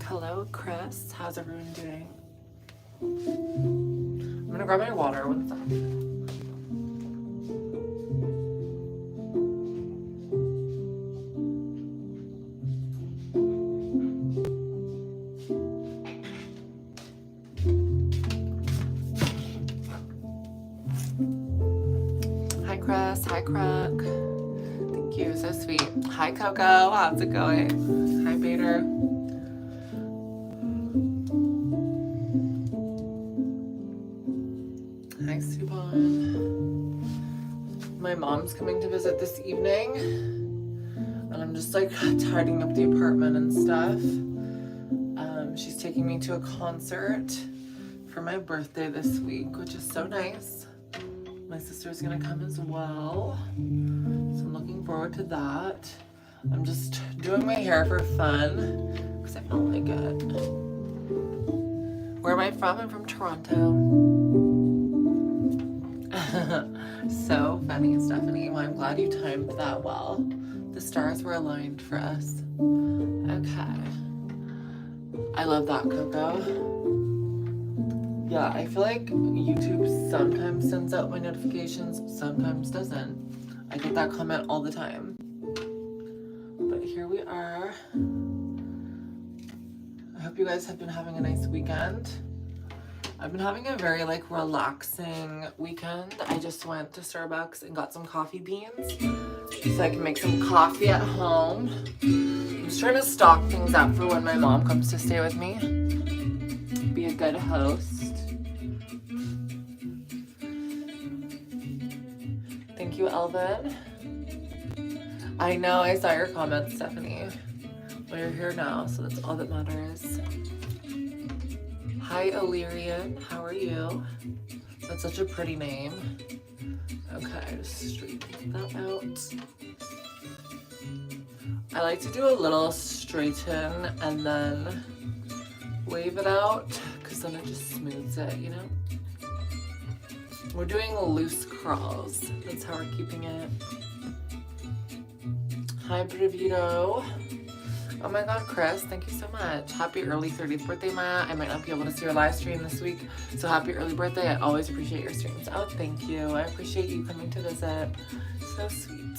Hello, Chris. How's everyone doing? I'm gonna grab my water. One sec. Hi, Chris. Hi, Crook. Thank you. So sweet. Hi, Coco. How's it going? Hi, Bader. Hi, Subhan. My mom's coming to visit this evening, and I'm just like tidying up the apartment and stuff. She's taking me to a concert for my birthday this week, which is so nice. My sister's gonna come as well, so I'm looking forward to that. I'm just doing my hair for fun because I don't like it. Where am I from? I'm from Toronto. So funny, Stephanie. Well, I'm glad you timed that well. The stars were aligned for us. Okay. I love that, Coco. Yeah, I feel like YouTube sometimes sends out my notifications, sometimes doesn't. I get that comment all the time. But here we are. I hope you guys have been having a nice weekend. I've been having a very relaxing weekend. I just went to Starbucks and got some coffee beans so I can make some coffee at home. I'm just trying to stock things up for when my mom comes to stay with me. Be a good host. Thank you, Elvin. I know, I saw your comment, Stephanie. Well, you're here now, so that's all that matters. Hi, Illyrian. How are you? That's such a pretty name. Okay, just straighten that out. I like to do a little straighten and then wave it out because then it just smooths it, you know? We're doing loose curls. That's how we're keeping it. Hi, Brevito. Oh my god, Chris, thank you so much. Happy early 30th birthday, Maya. I might not be able to see your live stream this week, so happy early birthday. I always appreciate your streams. Oh, thank you. I appreciate you coming to visit. So sweet.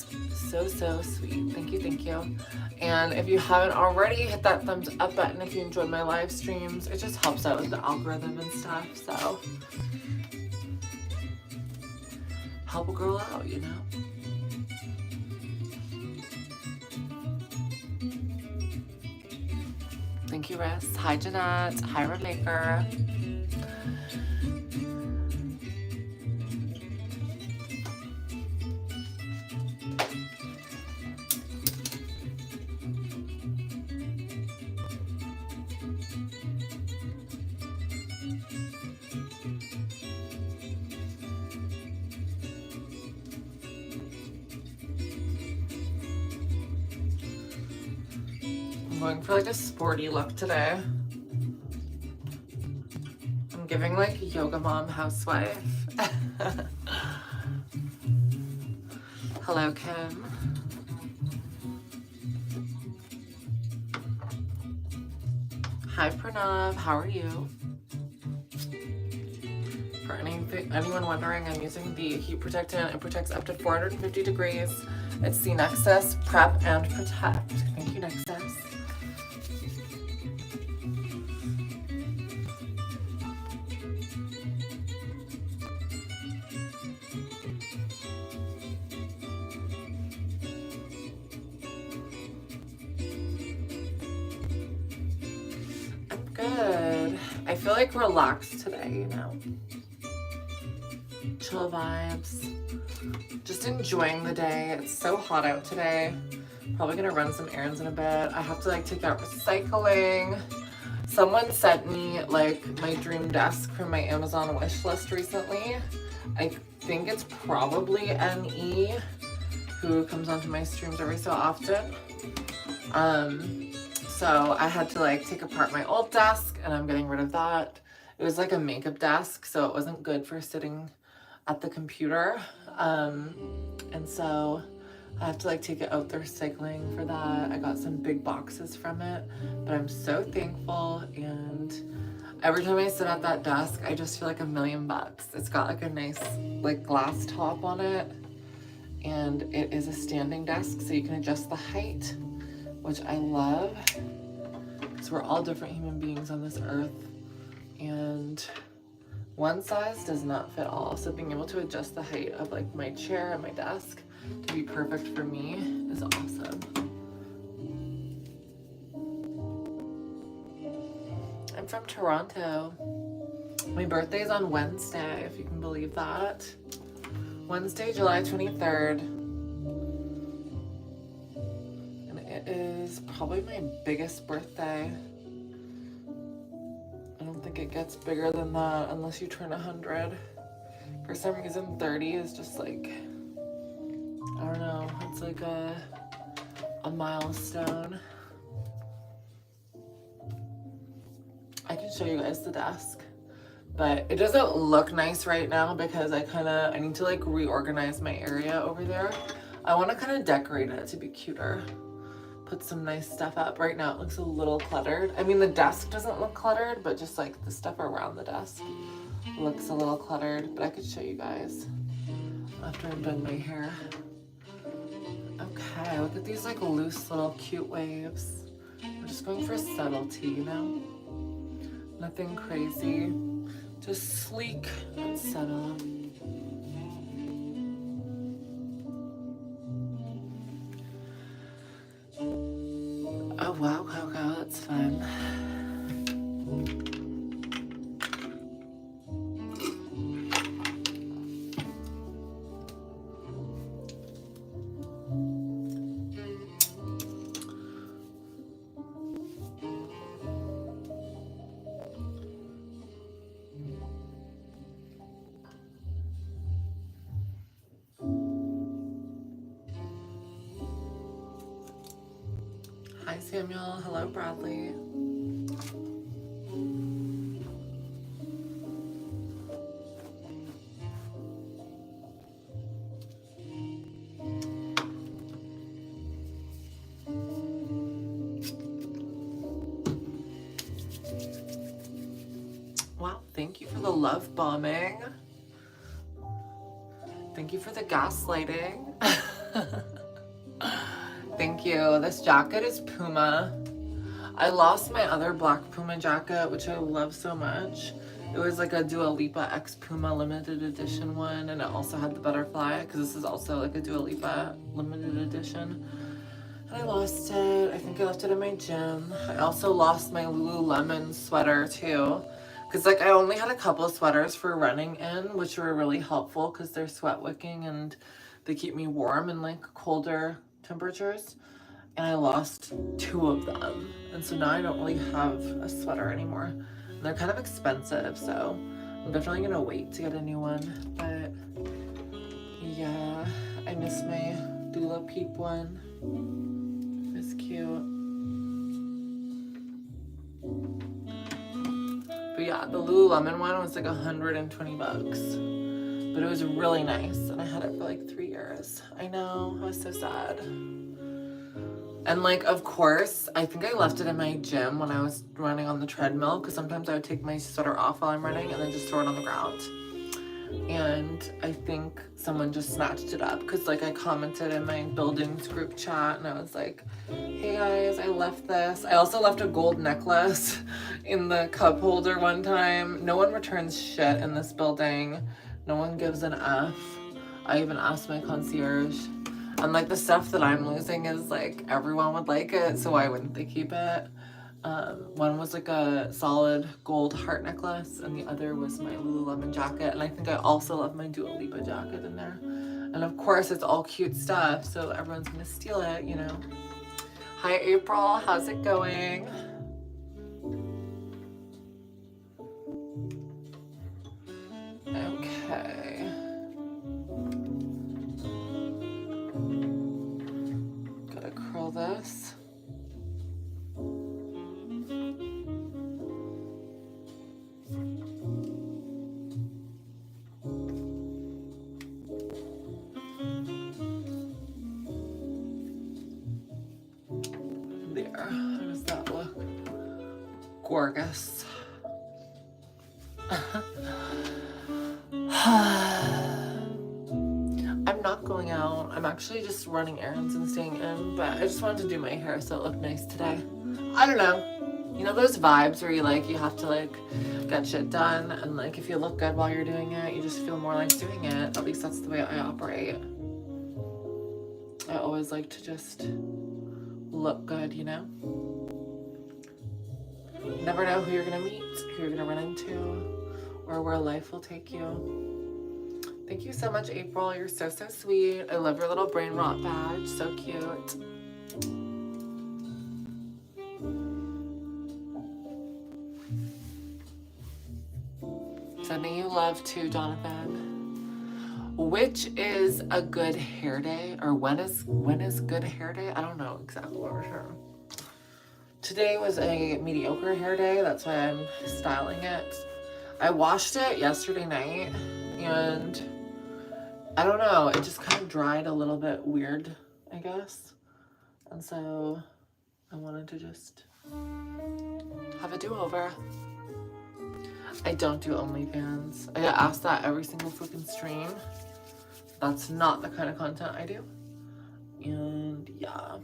So, so sweet. Thank you, thank you. And if you haven't already, hit that thumbs up button if you enjoyed my live streams. It just helps out with the algorithm and stuff, so help a girl out, you know? Thank you, Riss. Hi, Jeanette. Hi, Relaker. I'm going for a sporty look today. I'm giving yoga mom housewife. Hello, Kim. Hi, Pranav. How are you? For anyone wondering, I'm using the heat protectant. It protects up to 450 degrees. It's the Nexus Prep and Protect. Thank you, Nexus. Good. I feel relaxed today, you know? Chill vibes. Just enjoying the day. It's so hot out today. Probably gonna run some errands in a bit. I have to take out recycling. Someone sent me my dream desk from my Amazon wish list recently. I think it's probably NE, who comes onto my streams every so often. So I had to take apart my old desk and I'm getting rid of that. It was a makeup desk, so it wasn't good for sitting at the computer. And so I have to like take it out there cycling for that. I got some big boxes from it, but I'm so thankful. And every time I sit at that desk, I just feel like $1,000,000. It's got like a nice like glass top on it, and it is a standing desk, so you can adjust the height, which I love, because we're all different human beings on this earth, and one size does not fit all. So being able to adjust the height of like my chair and my desk to be perfect for me is awesome. I'm from Toronto. My birthday's on Wednesday, if you can believe that. Wednesday, July 23rd. And it is probably my biggest birthday. I don't think it gets bigger than that unless you turn 100. For some reason, 30 is just like, I don't know, it's like a milestone. I can show you guys the desk, but it doesn't look nice right now because I need to like reorganize my area over there. I want to kind of decorate it to be cuter. Put some nice stuff up. Right now it looks a little cluttered. I mean, the desk doesn't look cluttered, but just like the stuff around the desk looks a little cluttered, but I could show you guys after I'm done my hair. Okay, look at these like loose little cute waves. I'm just going for subtlety, you know? Nothing crazy, just sleek and subtle. Oh wow, Coco, that's fun. Hi Samuel, hello Bradley. Wow, thank you for the love bombing. Thank you for the gaslighting. Thank you. This jacket is Puma. I lost my other black Puma jacket, which I love so much. It was like a Dua Lipa X Puma limited edition one, and it also had the butterfly, because this is also like a Dua Lipa limited edition. And I lost it. I think I left it in my gym. I also lost my Lululemon sweater too, because like I only had a couple of sweaters for running in, which were really helpful because they're sweat wicking and they keep me warm in like colder temperatures. And I lost 2 of them, and so now I don't really have a sweater anymore, and they're kind of expensive, so I'm definitely gonna wait to get a new one. But yeah, I miss my Dula Peep one. It's cute. But yeah, the Lululemon one was like $120, but it was really nice, and I had it for like 3 years. I know, I was so sad. And like, of course, I think I left it in my gym when I was running on the treadmill, because sometimes I would take my sweater off while I'm running and then just throw it on the ground. And I think someone just snatched it up, because like I commented in my buildings group chat and I was like, hey guys, I left this. I also left a gold necklace in the cup holder one time. No one returns shit in this building. No one gives an F. I even asked my concierge. And like the stuff that I'm losing is like everyone would like it, so why wouldn't they keep it? One was like a solid gold heart necklace, and the other was my Lululemon jacket. And I think I also love my Dua Lipa jacket in there. And of course, it's all cute stuff, so everyone's gonna steal it, you know. Hi April, how's it going? Okay. Gotta curl this. There. How does that look? Gorgeous. I'm not going out. I'm actually just running errands and staying in, but I just wanted to do my hair so it looked nice today. I don't know. You know those vibes where you have to get shit done, and if you look good while you're doing it, you just feel more like doing it. At least that's the way I operate. I always like to just look good, you know? Never know who you're gonna meet, who you're gonna run into, or where life will take you. Thank you so much, April. You're so, so sweet. I love your little brain rot badge. So cute. Sending you love too, Jonathan. Which is a good hair day? Or when is good hair day? I don't know exactly what we're sure. Today was a mediocre hair day. That's why I'm styling it. I washed it yesterday night, and I don't know, it just kind of dried a little bit weird, I guess. And so I wanted to just have a do-over. I don't do OnlyFans. I get asked that every single freaking stream. That's not the kind of content I do. And yeah.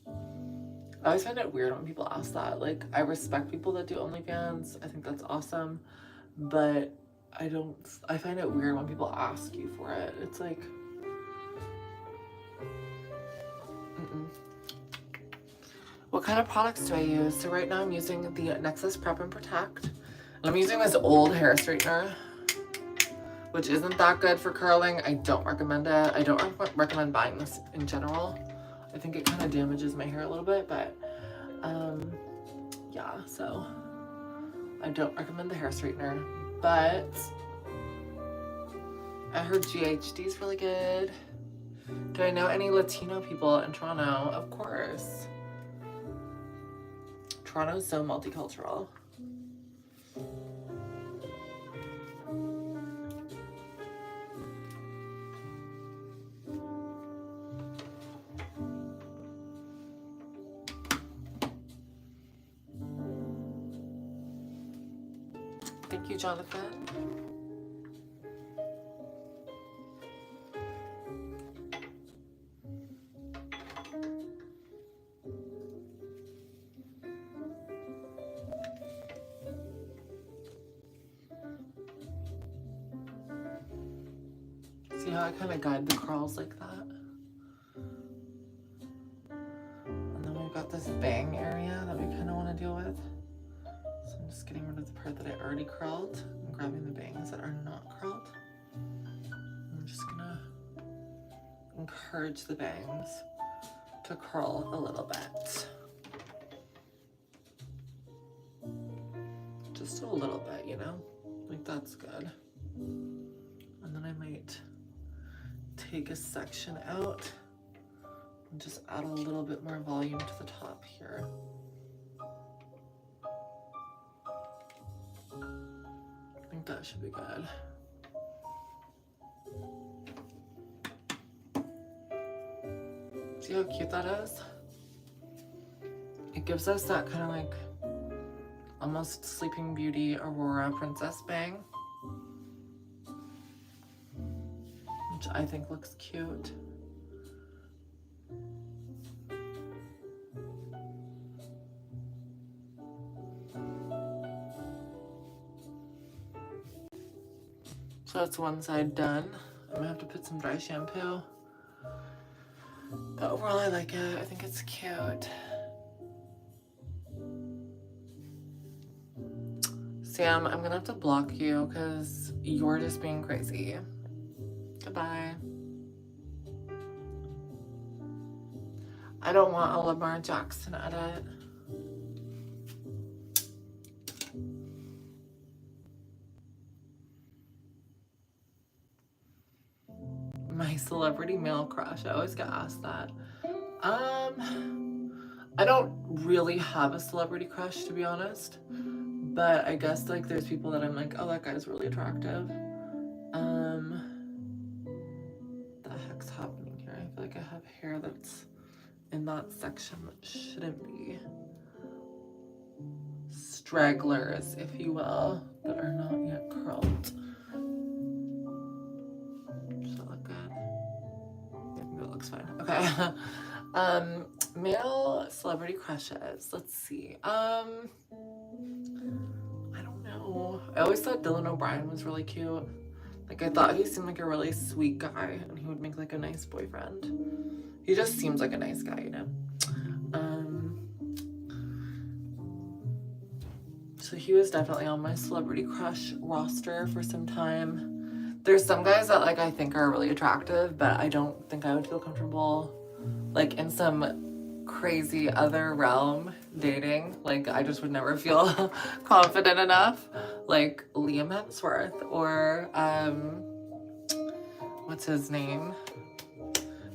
I always find it weird when people ask that. I respect people that do OnlyFans. I think that's awesome. But I find it weird when people ask you for it. It's like, What kind of products do I use? So right now I'm using the Nexus Prep and Protect. I'm using this old hair straightener, which isn't that good for curling. I don't recommend it. I don't recommend buying this in general. I think it kind of damages my hair a little bit, but yeah, so I don't recommend the hair straightener, but I heard GHD is really good. Do I know any Latino people in Toronto? Of course. Toronto's so multicultural. Thank you, Jonathan. See how I kind of guide the curls like that? And then we've got this bang area that we kind of want to deal with. So I'm just getting rid of the part that I already curled and grabbing the bangs that are not curled. I'm just gonna encourage the bangs to curl a little bit. Just a little bit, you know? That's good. And then I might take a section out and just add a little bit more volume to the top here. I think that should be good. See how cute that is? It gives us that kind of almost Sleeping Beauty Aurora Princess bang, which I think looks cute. So that's one side done. I'm gonna have to put some dry shampoo. But overall I like it. I think it's cute. Sam, I'm gonna have to block you because you're just being crazy. Goodbye. I don't want a Lamar Jackson edit. My celebrity male crush. I always get asked that. I don't really have a celebrity crush, to be honest. But I guess there's people that I'm like, oh, that guy's really attractive. The heck's happening here? I feel like I have hair that's in that that section that shouldn't be. Stragglers, if you will, that are not yet curled. Does that look good? I think that looks fine. Okay. Male celebrity crushes. Let's see. I don't know. I always thought Dylan O'Brien was really cute. Like, I thought he seemed like a really sweet guy, and he would make like a nice boyfriend. He just seems like a nice guy, you know? So he was definitely on my celebrity crush roster for some time. There's some guys that like I think are really attractive, but I don't think I would feel comfortable like in some crazy other realm dating. Like I just would never feel confident enough. Like Liam Hemsworth or what's his name?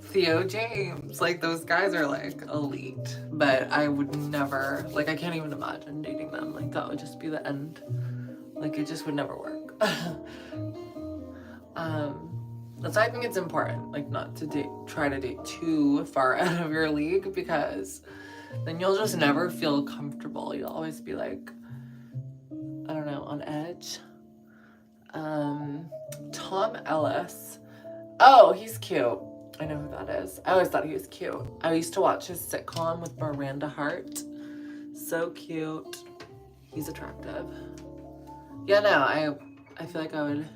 Theo James. Like those guys are like elite, but I would never, like I can't even imagine dating them. Like that would just be the end. Like it just would never work. That's why I think it's important, like not to try to date too far out of your league, because then you'll just never feel comfortable. You'll always be like, I don't know, on edge. Tom Ellis. Oh, he's cute. I know who that is. I always thought he was cute. I used to watch his sitcom with Miranda Hart. So cute. He's attractive. Yeah, no, I feel like I would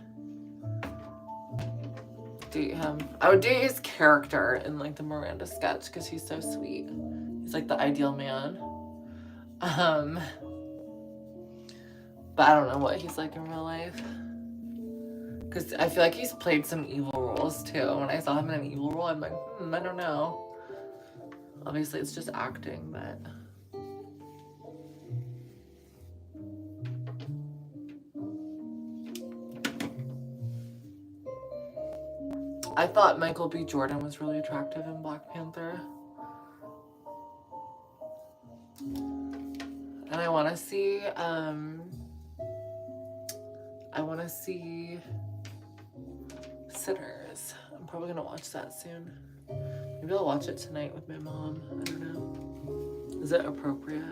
date him. I would date his character in like the Miranda sketch because he's so sweet. He's like the ideal man. But I don't know what he's like in real life. Because I feel like he's played some evil roles too. When I saw him in an evil role, I'm like, I don't know. Obviously, it's just acting, but. I thought Michael B. Jordan was really attractive in Black Panther. And I want to see, Sinners. I'm probably gonna watch that soon. Maybe I'll watch it tonight with my mom. I don't know. Is it appropriate?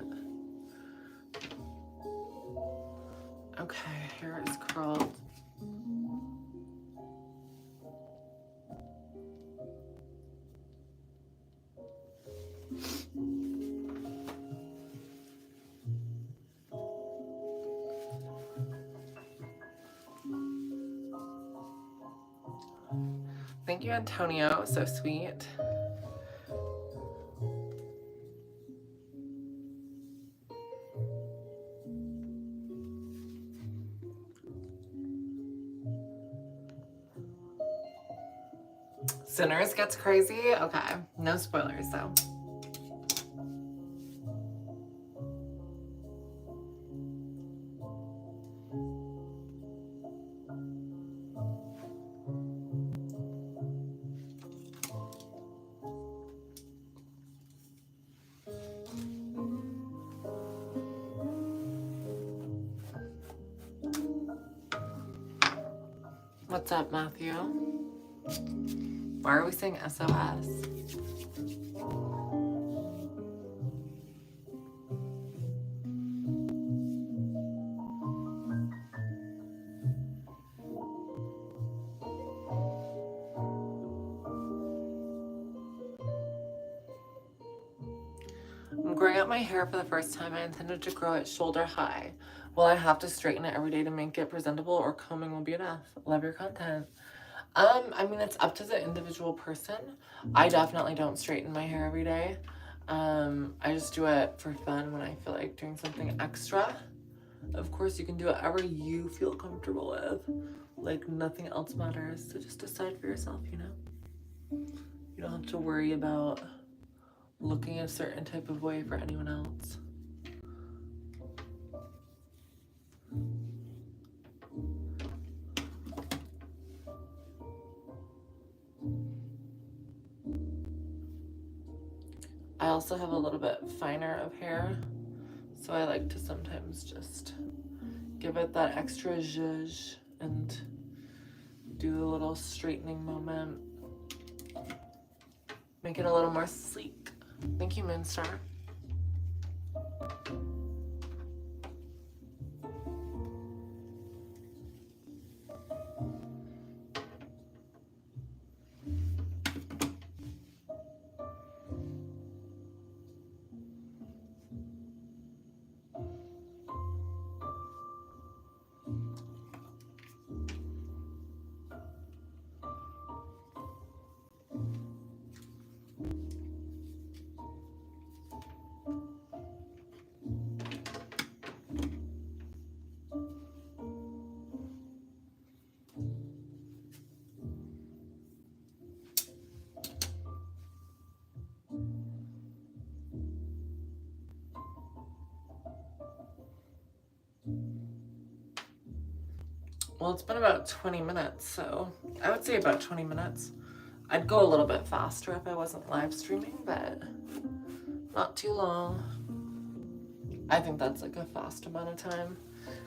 Okay, hair is curled. Thank you, Antonio. So sweet. Sinners gets crazy? Okay. No spoilers, though. What's up, Matthew? Why are we saying SOS? I'm growing out my hair for the first time. I intended to grow it shoulder high. Will I have to straighten it every day to make it presentable, or combing will be enough? Love your content. I mean, it's up to the individual person. I definitely don't straighten my hair every day. I just do it for fun when I feel like doing something extra. Of course, you can do whatever you feel comfortable with. Like, nothing else matters. So just decide for yourself, you know? You don't have to worry about looking a certain type of way for anyone else. I also have a little bit finer of hair, so I like to sometimes just give it that extra zhuzh and do a little straightening moment. Make it a little more sleek. Thank you, Moonstar. Well, it's been about 20 minutes, so I would say about 20 minutes. I'd go a little bit faster if I wasn't live streaming, but not too long. I think that's like a fast amount of time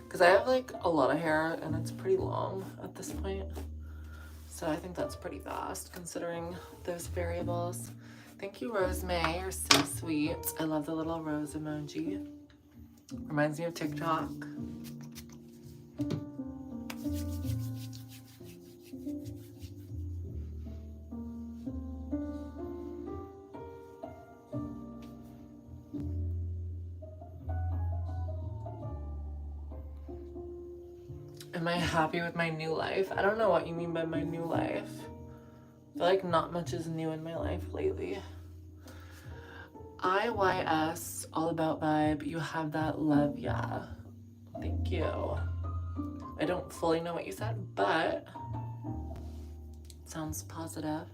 because I have like a lot of hair and it's pretty long at this point. So I think that's pretty fast considering those variables. Thank you, Rosemay. You're so sweet. I love the little rose emoji. Reminds me of TikTok. Am I happy with my new life? I don't know what you mean by my new life. I feel like not much is new in my life lately. IYS, all about vibe. You have that love, yeah. Thank you. I don't fully know what you said, but it sounds positive.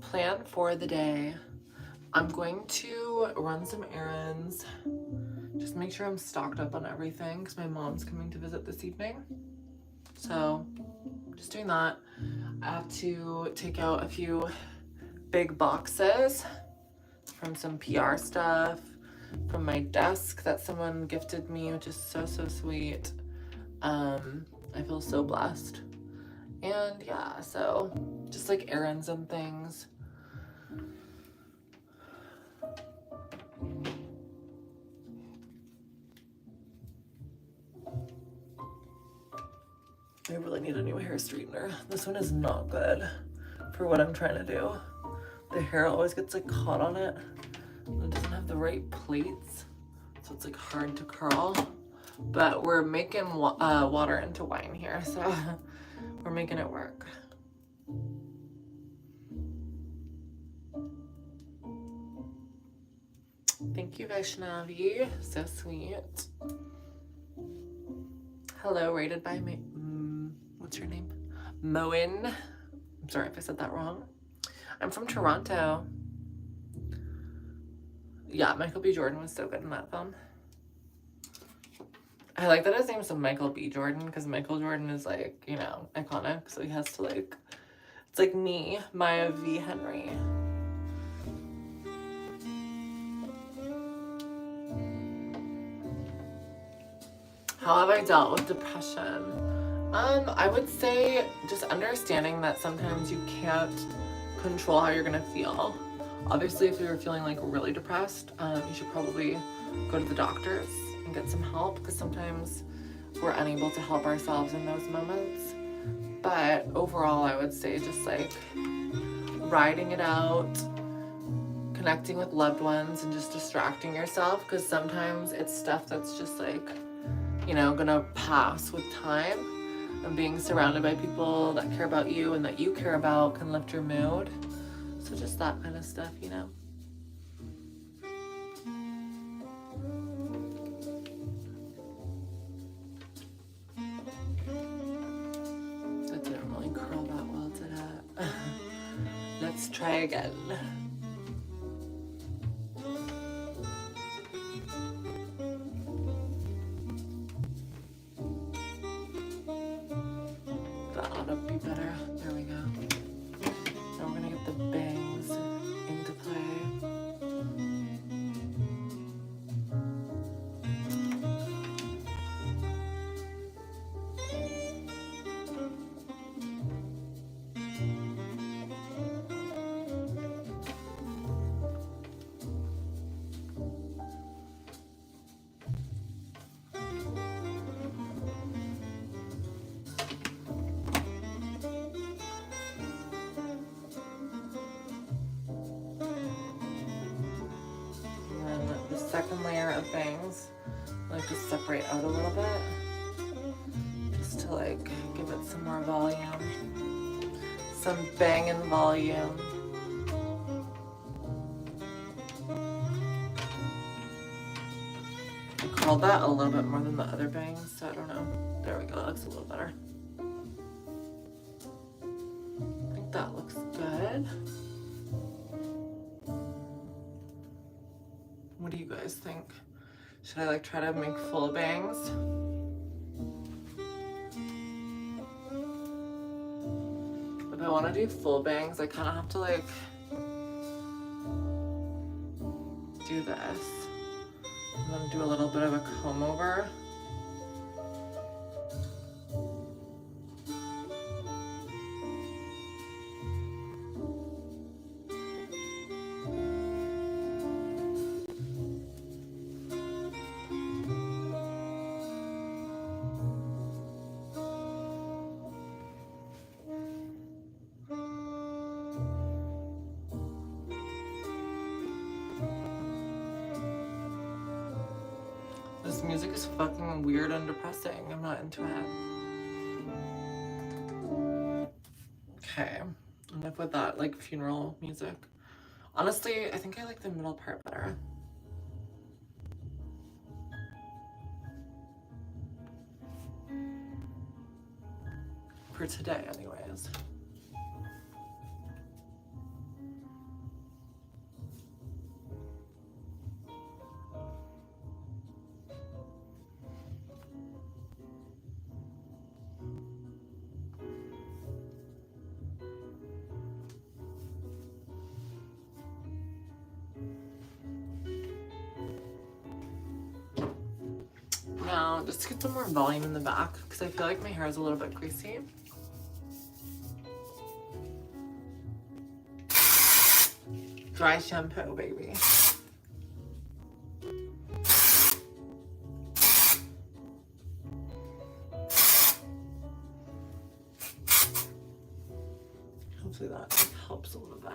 Plan for the day. I'm going to run some errands. Just make sure I'm stocked up on everything because my mom's coming to visit this evening. So just doing that. I have to take out a few big boxes from some PR stuff, from my desk that someone gifted me, which is so, so sweet. I feel so blessed. And yeah, so just like errands and things. I really need a new hair straightener. This one is not good for what I'm trying to do. The hair always gets like caught on it. And it doesn't have the right plaits, so it's like hard to curl. But we're making water into wine here, so we're making it work. Thank you, Vaishnavi. So sweet. Hello, rated by me. What's your name? Moen. I'm sorry if I said that wrong. I'm from Toronto. Yeah, Michael B. Jordan was so good in that film. I like that his name's Michael B. Jordan because Michael Jordan is like, you know, iconic. So he has to like, it's like me, Maya V. Henry. How have I dealt with depression? I would say just understanding that sometimes you can't control how you're gonna feel. Obviously, if you're feeling like really depressed, you should probably go to the doctors and get some help because sometimes we're unable to help ourselves in those moments. But overall, I would say just like riding it out, connecting with loved ones and just distracting yourself because sometimes it's stuff that's just like, you know, gonna pass with time, and being surrounded by people that care about you and that you care about can lift your mood. So just that kind of stuff, you know. That didn't really curl that well, did it? Let's try again. That ought to be better. There we go. Now we're gonna get the bangs into play. second layer of bangs. I like to separate out a little bit, just to like give it some more volume, some bang and volume. I curled that a little bit more than the other bangs, so I don't know. There we go, that looks a little better. I think that looks good. What do you guys think? Should I like try to make full bangs? If I want to do full bangs, I kind of have to like do this and then do a little bit of a comb over. This music is fucking weird and depressing. I'm not into it. Okay, enough with that like funeral music. Honestly, I think I like the middle part better. For today, anyways. Now, just to get some more volume in the back, because I feel like my hair is a little bit greasy. Dry shampoo, baby. Hopefully that helps a little bit.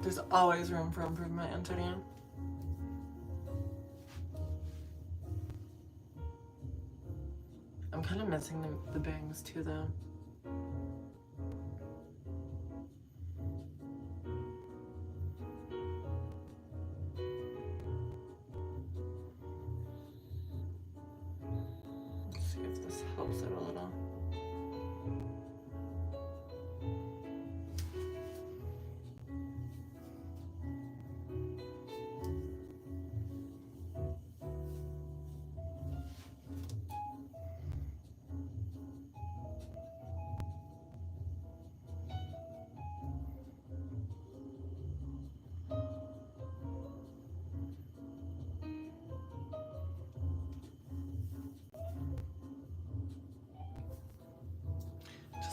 There's always room for improvement, Antonia. I'm kind of missing the bangs too, though. Let's see if this helps it a little.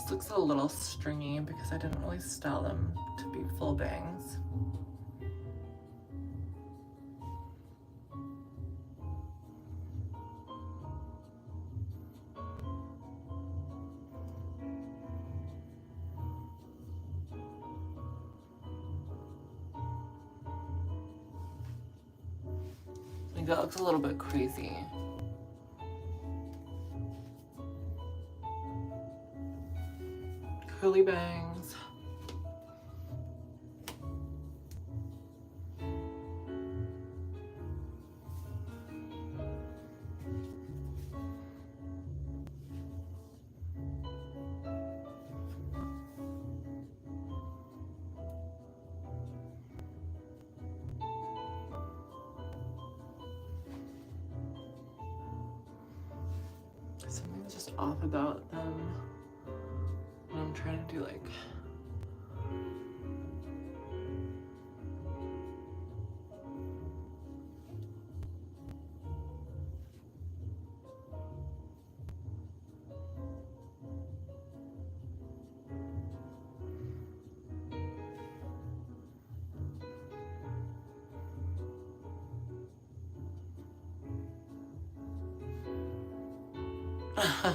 Looks a little stringy because I didn't really style them to be full bangs. I think that looks a little bit crazy. Curly bangs. Something's just off about them. I'm trying to do like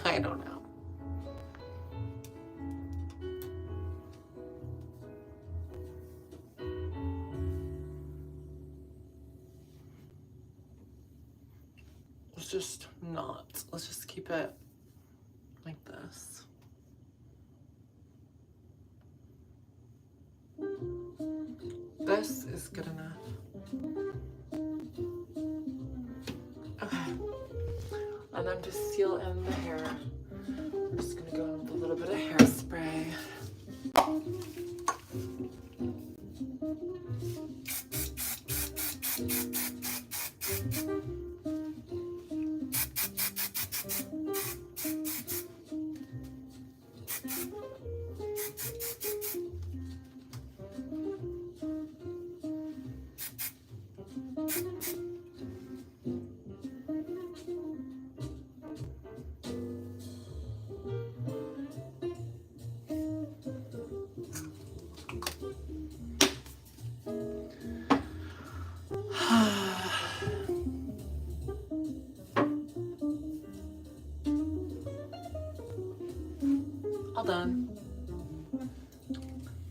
I don't know. Let's just not. Let's just keep it like this. This is good enough. Okay. And then to seal in the hair, I'm just gonna go in with a little bit of hairspray. All done.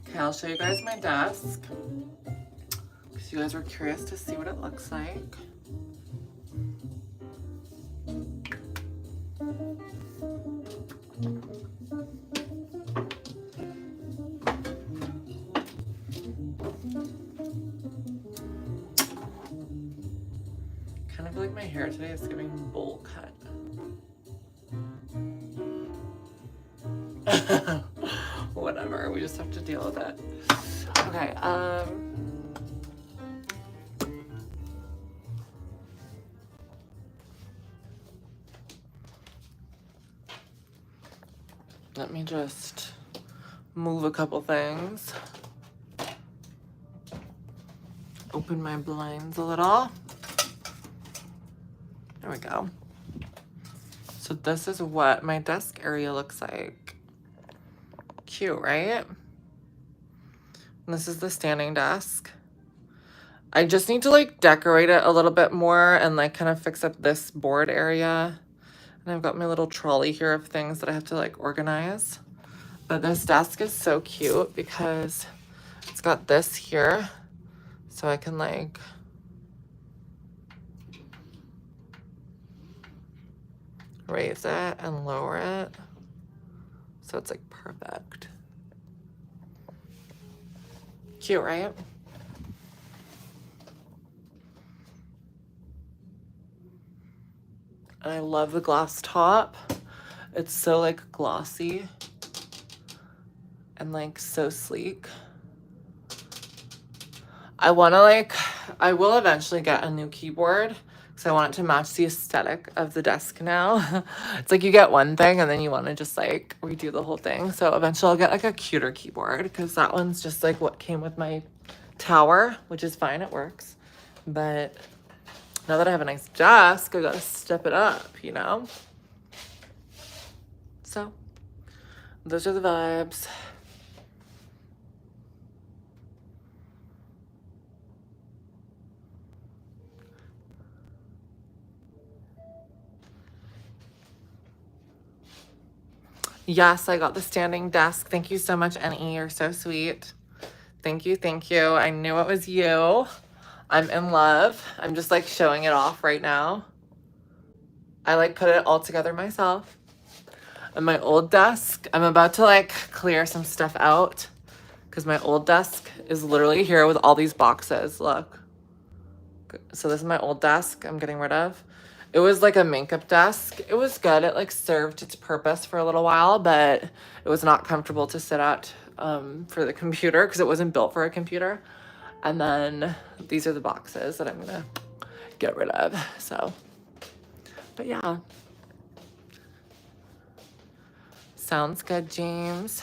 Okay, I'll show you guys my desk, because you guys were curious to see what it looks like. Kind of feel like my hair today is giving bowl cut. Whatever, we just have to deal with it. Okay, let me just move a couple things. Open my blinds a little. There we go. So this is what my desk area looks like. Cute, right? And this is the standing desk. I just need to like decorate it a little bit more and like kind of fix up this board area. And I've got my little trolley here of things that I have to like organize. But this desk is so cute because it's got this here. So I can like raise it and lower it. So it's like perfect. Cute, right? And I love the glass top. It's so like glossy and like so sleek. I will eventually get a new keyboard because I want it to match the aesthetic of the desk now. It's like you get one thing and then you want to just like redo the whole thing. So eventually I'll get like a cuter keyboard because that one's just like what came with my tower, which is fine, it works. But now that I have a nice desk, I gotta step it up, you know? So those are the vibes. Yes, I got the standing desk. Thank you so much, N.E. You're so sweet. Thank you, thank you. I knew it was you. I'm in love. I'm just like showing it off right now. I like put it all together myself. And my old desk, I'm about to like clear some stuff out because my old desk is literally here with all these boxes. Look. So this is my old desk I'm getting rid of. It was like a makeup desk. It was good. It like served its purpose for a little while, but it was not comfortable to sit at for the computer because it wasn't built for a computer. And then these are the boxes that I'm gonna get rid of. So, but yeah. Sounds good, James.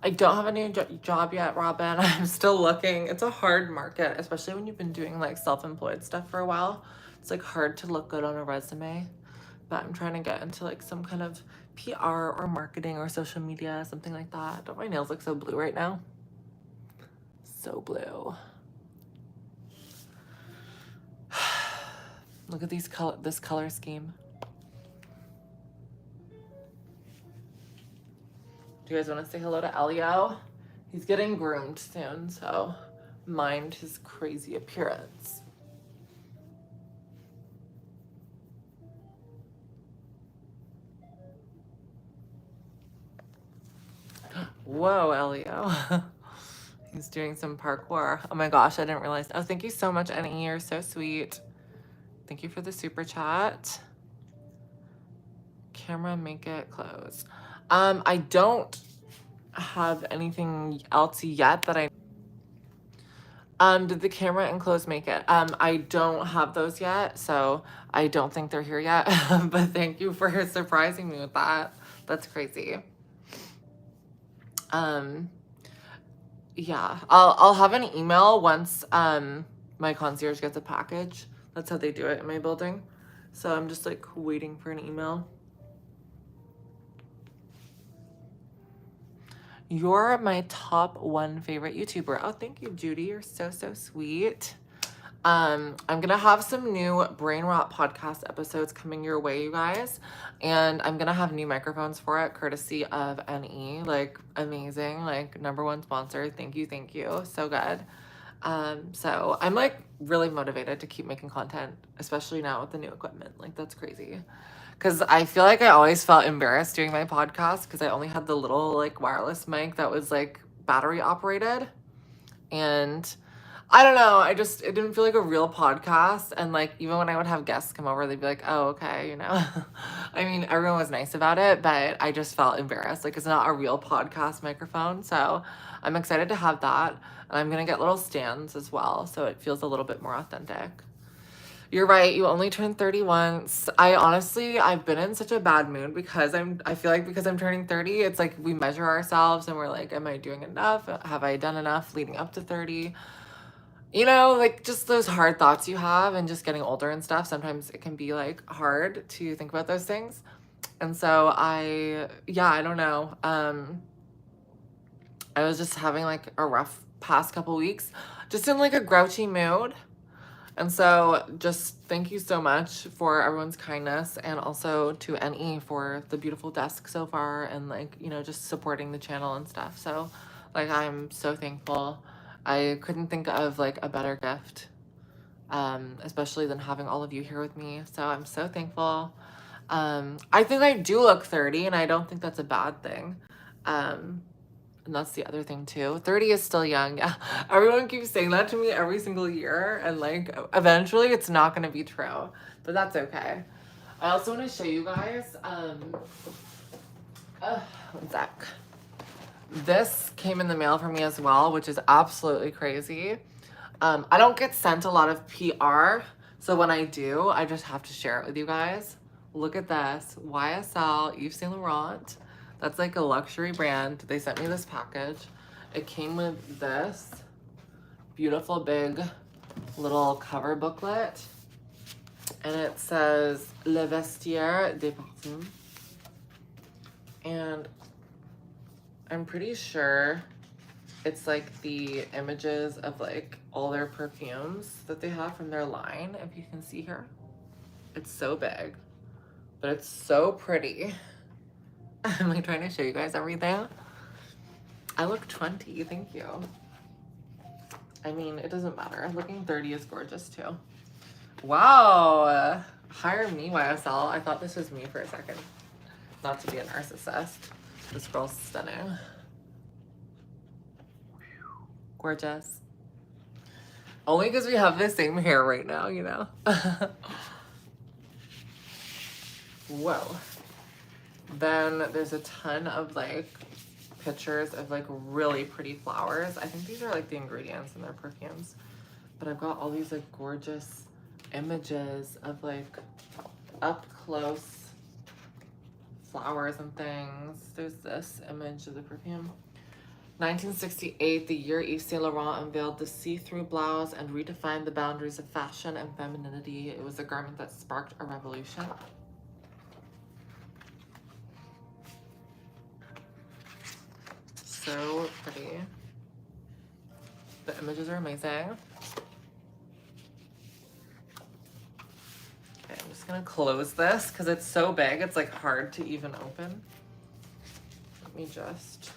I don't have a new job yet, Robin. I'm still looking. It's a hard market, especially when you've been doing like self-employed stuff for a while. It's like hard to look good on a resume, but I'm trying to get into like some kind of PR or marketing or social media, something like that. Don't my nails look so blue right now? So blue. Look at this color scheme. Do you guys want to say hello to Elio? He's getting groomed soon, so mind his crazy appearance. Whoa, Elio. He's doing some parkour. Oh my gosh, I didn't realize. Oh, thank you so much, Annie. You're so sweet. Thank you for the super chat. Camera, make it close. I don't have anything else yet that did the camera and close make it? I don't have those yet, so I don't think they're here yet. But thank you for surprising me with that. That's crazy. Yeah, I'll have an email once my concierge gets a package. That's how they do it in my building. So I'm just like waiting for an email. You're my top 1 favorite YouTuber. Oh, thank you, Judy. You're so, so sweet. I'm gonna have some new Brain Rot podcast episodes coming your way, you guys. And I'm gonna have new microphones for it, courtesy of NE. Like, amazing. Like, #1 sponsor. Thank you, thank you. So good. So I'm like really motivated to keep making content, especially now with the new equipment. Like, that's crazy. Because I feel like I always felt embarrassed doing my podcast because I only had the little like wireless mic that was like battery operated. And I don't know, it didn't feel like a real podcast. And like, even when I would have guests come over, they'd be like, oh, okay, you know. I mean, everyone was nice about it, but I just felt embarrassed. Like, it's not a real podcast microphone. So I'm excited to have that. And I'm going to get little stands as well, so it feels a little bit more authentic. You're right. You only turn 30 once. I've been in such a bad mood because I feel like because I'm turning 30, it's like we measure ourselves and we're like, am I doing enough? Have I done enough leading up to 30? You know, like just those hard thoughts you have and just getting older and stuff. Sometimes it can be like hard to think about those things. And so I don't know. I was just having like a rough past couple weeks, just in like a grouchy mood. And so just thank you so much for everyone's kindness, and also to NE for the beautiful desk so far, and like, you know, just supporting the channel and stuff. So like, I'm so thankful. I couldn't think of like a better gift, especially than having all of you here with me. So I'm so thankful. I think I do look 30, and I don't think that's a bad thing. And that's the other thing too. 30 is still young. Yeah. Everyone keeps saying that to me every single year. And like, eventually it's not going to be true. But that's okay. I also want to show you guys. One sec. This came in the mail for me as well, which is absolutely crazy. I don't get sent a lot of PR. So when I do, I just have to share it with you guys. Look at this. YSL Yves Saint Laurent. That's like a luxury brand. They sent me this package. It came with this beautiful big little cover booklet. And it says Le Vestiaire des Parfums. And I'm pretty sure it's like the images of like all their perfumes that they have from their line. If you can see here. It's so big. But it's so pretty. Am I trying to show you guys everything? I look 20, thank you. I mean, it doesn't matter. Looking 30 is gorgeous too. Wow. Hire me, YSL. I thought this was me for a second. Not to be a narcissist. This girl's stunning. Gorgeous. Only because we have the same hair right now, you know? Whoa. Then there's a ton of like pictures of like really pretty flowers. I think these are like the ingredients in their perfumes. But I've got all these like gorgeous images of like up close flowers and things. There's this image of the perfume. 1968, the year Yves Saint Laurent unveiled the see-through blouse and redefined the boundaries of fashion and femininity. It was a garment that sparked a revolution. So pretty. The images are amazing. Okay, I'm just gonna close this because it's so big, it's like hard to even open. Let me just,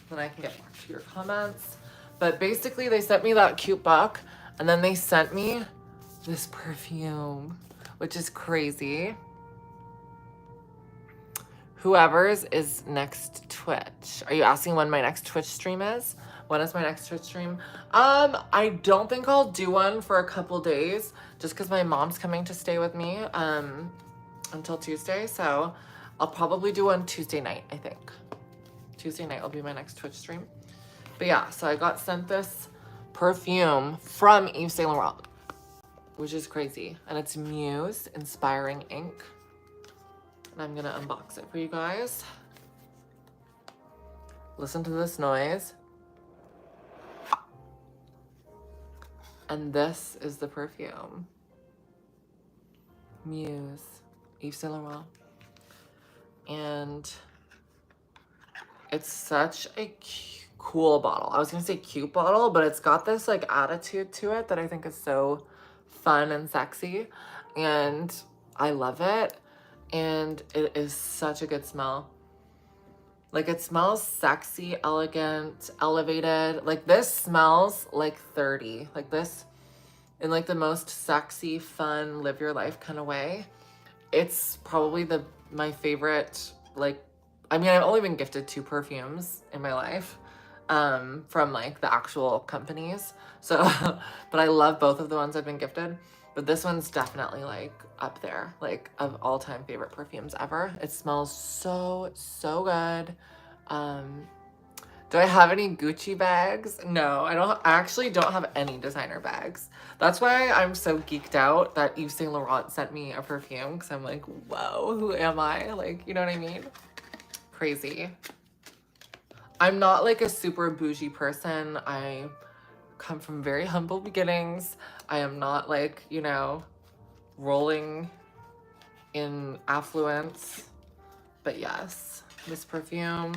then I can get back to your comments. But basically they sent me that cute book and then they sent me this perfume, which is crazy. Whoever's is next Twitch. Are you asking when my next Twitch stream is? When is my next Twitch stream? I don't think I'll do one for a couple days just because my mom's coming to stay with me until Tuesday. So I'll probably do one Tuesday night, I think. Tuesday night will be my next Twitch stream. But yeah, so I got sent this perfume from Yves Saint Laurent, which is crazy. And it's Muse Inspiring Ink. And I'm gonna unbox it for you guys. Listen to this noise. And this is the perfume. Muse, Yves Saint Laurent. And it's such a cool bottle. I was gonna say cute bottle, but it's got this like attitude to it that I think is so fun and sexy. And I love it. And it is such a good smell. Like it smells sexy, elegant, elevated. Like this smells like 30. Like this in like the most sexy, fun, live your life kind of way. It's probably my favorite, like, I mean, I've only been gifted 2 perfumes in my life from like the actual companies. So, but I love both of the ones I've been gifted. But this one's definitely like up there, like of all-time favorite perfumes ever. It smells so, so good. Do I have any Gucci bags? No, I actually don't have any designer bags. That's why I'm so geeked out that Yves Saint Laurent sent me a perfume, because I'm like, whoa, who am I? Like, you know what I mean? Crazy. I'm not like a super bougie person. I come from very humble beginnings. I am not like, you know, rolling in affluence. But yes, this perfume,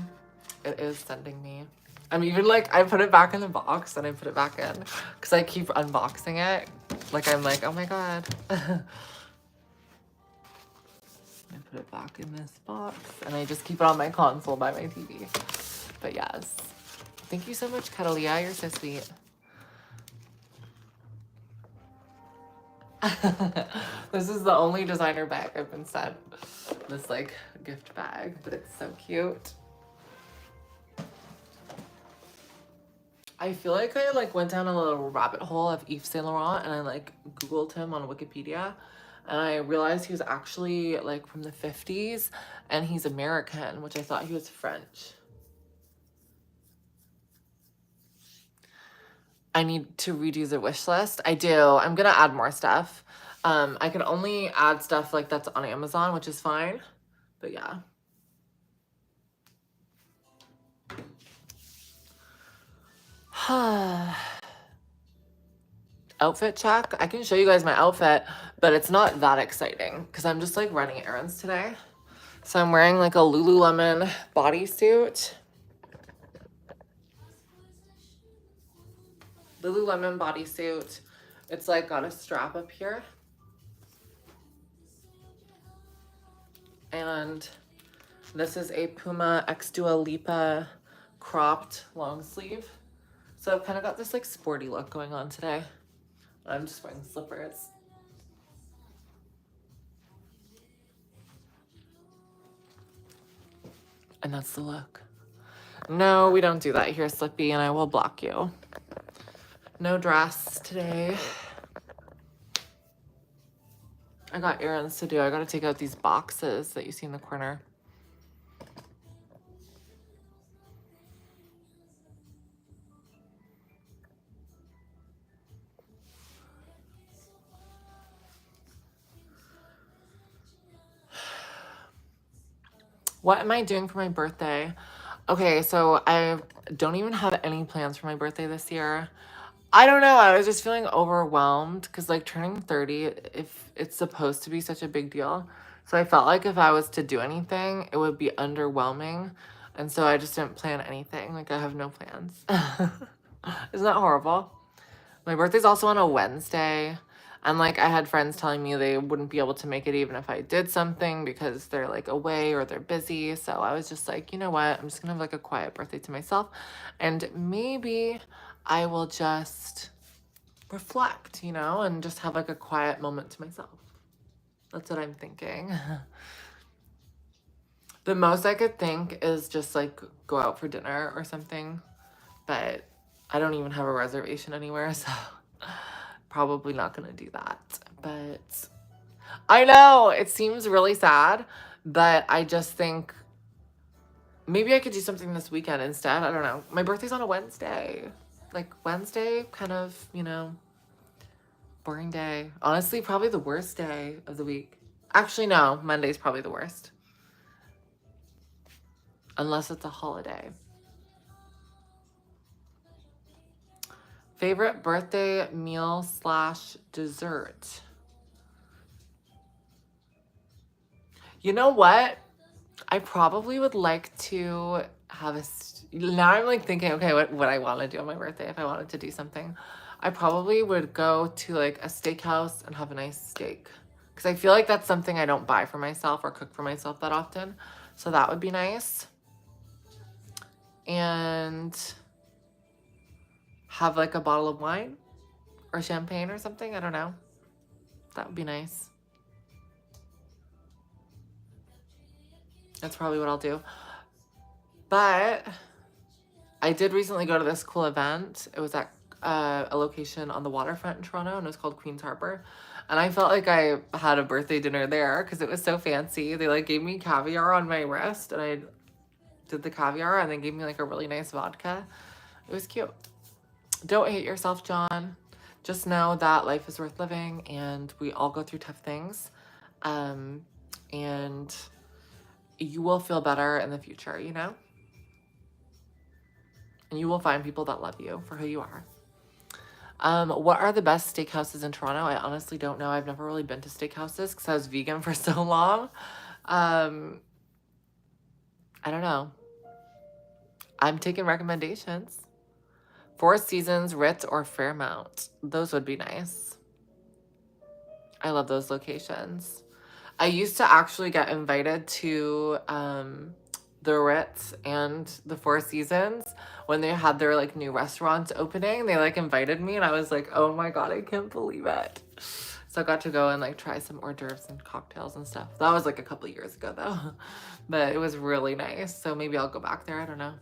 it is sending me. I'm even like, I put it back in the box and I put it back in because I keep unboxing it. Like, I'm like, oh my God. I put it back in this box and I just keep it on my console by my TV. But yes, thank you so much, Catalia. You're so sweet. This is the only designer bag I've been sent. This like gift bag, but it's so cute. I feel like I like went down a little rabbit hole of Yves Saint Laurent and I like Googled him on Wikipedia and I realized he was actually like from the 50s and he's American, which I thought he was French. I need to redo the wish list. I do. I'm gonna add more stuff. I can only add stuff like that's on Amazon, which is fine. But yeah. Outfit check. I can show you guys my outfit, but it's not that exciting because I'm just like running errands today. So I'm wearing like a Lululemon bodysuit. Lululemon bodysuit. It's like got a strap up here. And this is a Puma X Dua Lipa cropped long sleeve. So I've kind of got this like sporty look going on today. I'm just wearing slippers. And that's the look. No, we don't do that here, Slippy, and I will block you. No dress today. I got errands to do. I gotta take out these boxes that you see in the corner. What am I doing for my birthday? Okay, so I don't even have any plans for my birthday this year. I don't know. I was just feeling overwhelmed because, like, turning 30, if it's supposed to be such a big deal. So I felt like if I was to do anything, it would be underwhelming. And so I just didn't plan anything. Like, I have no plans. Isn't that horrible? My birthday's also on a Wednesday. And, like, I had friends telling me they wouldn't be able to make it even if I did something because they're, like, away or they're busy. So I was just like, you know what? I'm just going to have, like, a quiet birthday to myself. And maybe I will just reflect, you know, and just have, like, a quiet moment to myself. That's what I'm thinking. The most I could think is just, like, go out for dinner or something. But I don't even have a reservation anywhere, so probably not gonna do that. But I know it seems really sad, but I just think maybe I could do something this weekend instead. I don't know. My birthday's on a Wednesday. Like, Wednesday, kind of, you know, boring day. Honestly, probably the worst day of the week. Actually, no, Monday's probably the worst. Unless it's a holiday. Favorite birthday meal / dessert? You know what? I probably would like to have now I'm like thinking, okay, what I want to do on my birthday if I wanted to do something. I probably would go to like a steakhouse and have a nice steak. Because I feel like that's something I don't buy for myself or cook for myself that often. So that would be nice. And have like a bottle of wine or champagne or something. I don't know. That would be nice. That's probably what I'll do. But I did recently go to this cool event. It was at a location on the waterfront in Toronto, and it was called Queen's Harbor. And I felt like I had a birthday dinner there because it was so fancy. They like gave me caviar on my wrist, and I did the caviar, and they gave me like a really nice vodka. It was cute. Don't hate yourself, John. Just know that life is worth living, and we all go through tough things. And you will feel better in the future, you know? And you will find people that love you for who you are. What are the best steakhouses in Toronto? I honestly don't know. I've never really been to steakhouses because I was vegan for so long. I don't know. I'm taking recommendations. Four Seasons, Ritz, or Fairmount. Those would be nice. I love those locations. I used to actually get invited to the Ritz and the Four Seasons when they had their like new restaurants opening. They like invited me and I was like, oh my god, I can't believe it. So I got to go and like try some hors d'oeuvres and cocktails and stuff. That was like a couple years ago though, but it was really nice. So maybe I'll go back there. I don't know.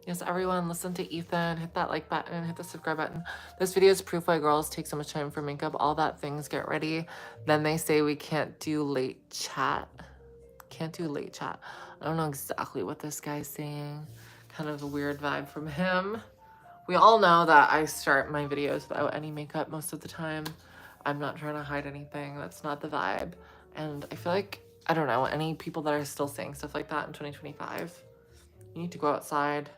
Yes, everyone, listen to Ethan. Hit that like button, hit the subscribe button. This video is proof why girls take so much time for makeup. All that things get ready. Then they say we can't do late chat. Can't do late chat. I don't know exactly what this guy's saying. Kind of a weird vibe from him. We all know that I start my videos without any makeup most of the time. I'm not trying to hide anything. That's not the vibe. And I feel like, I don't know, any people that are still saying stuff like that in 2025, you need to go outside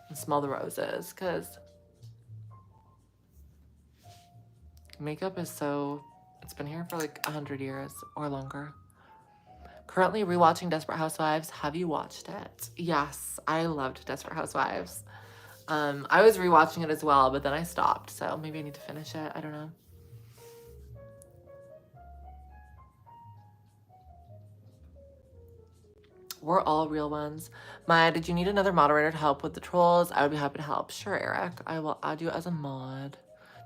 and smell the roses, because makeup is so, it's been here for like 100 years or longer. Currently rewatching Desperate Housewives. Have you watched it? Yes, I loved Desperate Housewives. I was rewatching it as well, but then I stopped, so maybe I need to finish it. I don't know. We're all real ones. Maya, did you need another moderator to help with the trolls? I would be happy to help. Sure, Eric. I will add you as a mod.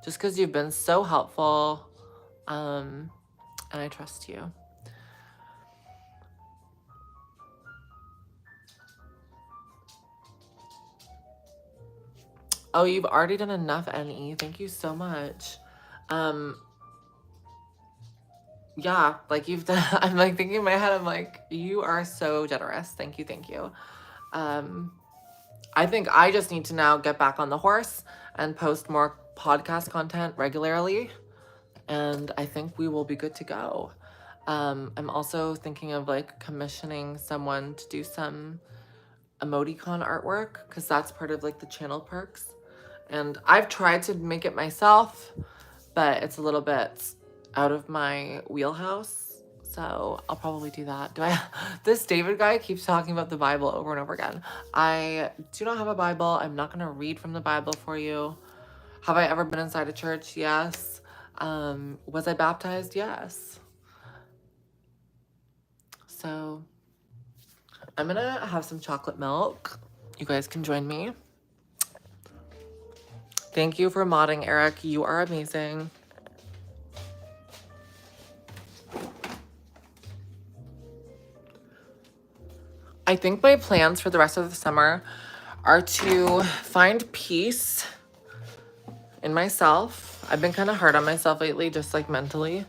Just because you've been so helpful. And I trust you. Oh, you've already done enough, NE. Thank you so much. yeah, like you've done, I'm like thinking in my head, I'm like, you are so generous. Thank you, thank you. I think I just need to now get back on the horse and post more podcast content regularly. And I think we will be good to go. I'm also thinking of like commissioning someone to do some emoticon artwork because that's part of like the channel perks. And I've tried to make it myself, but it's a little bit out of my wheelhouse. So I'll probably do that. This David guy keeps talking about the Bible over and over again. I do not have a Bible. I'm not going to read from the Bible for you. Have I ever been inside a church? Yes. Was I baptized? Yes. So I'm going to have some chocolate milk. You guys can join me. Thank you for modding, Eric. You are amazing. I think my plans for the rest of the summer are to find peace in myself. I've been kind of hard on myself lately, just like mentally,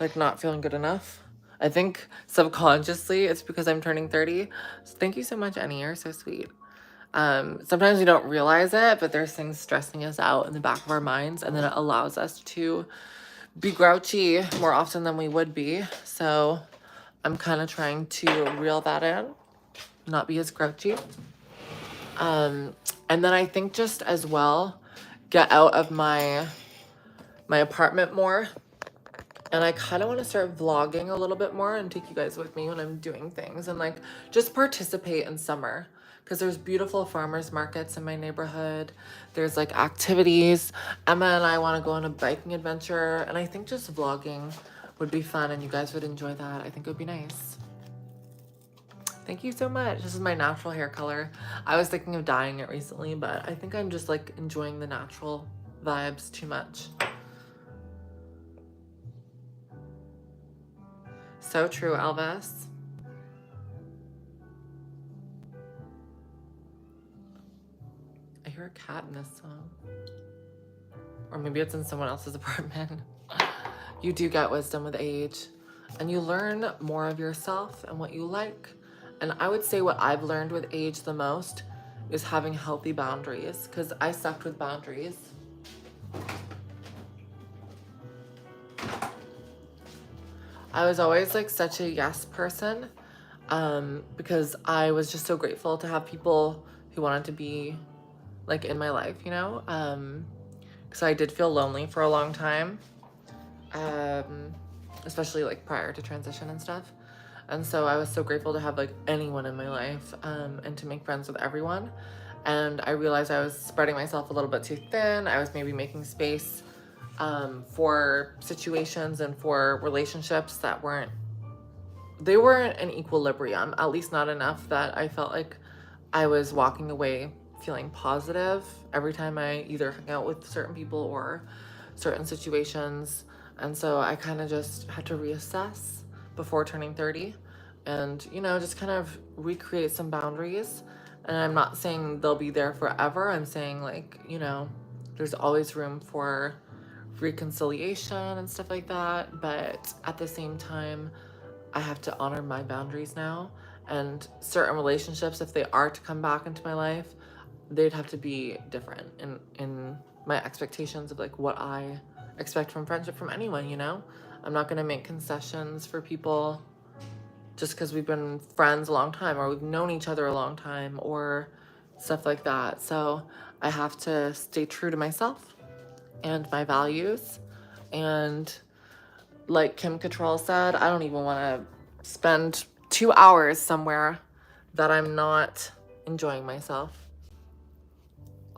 like not feeling good enough. I think subconsciously it's because I'm turning 30. So thank you so much, Annie. You're so sweet. Sometimes we don't realize it, but there's things stressing us out in the back of our minds, and then it allows us to be grouchy more often than we would be. So I'm kind of trying to reel that in, not be as grouchy. And then I think just as well, get out of my apartment more. And I kind of want to start vlogging a little bit more and take you guys with me when I'm doing things and like just participate in summer. Because there's beautiful farmers markets in my neighborhood. There's like activities. Emma and I want to go on a biking adventure. And I think just vlogging would be fun and you guys would enjoy that. I think it would be nice. Thank you so much. This is my natural hair color. I was thinking of dyeing it recently, but I think I'm just like enjoying the natural vibes too much. So true, Elvis. I hear a cat in this song. Or maybe it's in someone else's apartment. You do get wisdom with age. And you learn more of yourself and what you like. And I would say what I've learned with age the most is having healthy boundaries. Because I sucked with boundaries. I was always like such a yes person. Because I was just so grateful to have people who wanted to be like in my life, you know? Because I did feel lonely for a long time. Especially like prior to transition and stuff. And so I was so grateful to have like anyone in my life, and to make friends with everyone. And I realized I was spreading myself a little bit too thin. I was maybe making space for situations and for relationships that weren't in equilibrium, at least not enough that I felt like I was walking away feeling positive every time I either hung out with certain people or certain situations. And so I kind of just had to reassess before turning 30 and, you know, just kind of recreate some boundaries. And I'm not saying they'll be there forever. I'm saying like, you know, there's always room for reconciliation and stuff like that. But at the same time, I have to honor my boundaries now. And certain relationships, if they are to come back into my life, they'd have to be different in my expectations of like what I expect from friendship from anyone, you know? I'm not gonna make concessions for people just because we've been friends a long time or we've known each other a long time or stuff like that. So I have to stay true to myself and my values. And like Kim Cattrall said, I don't even want to spend 2 hours somewhere that I'm not enjoying myself.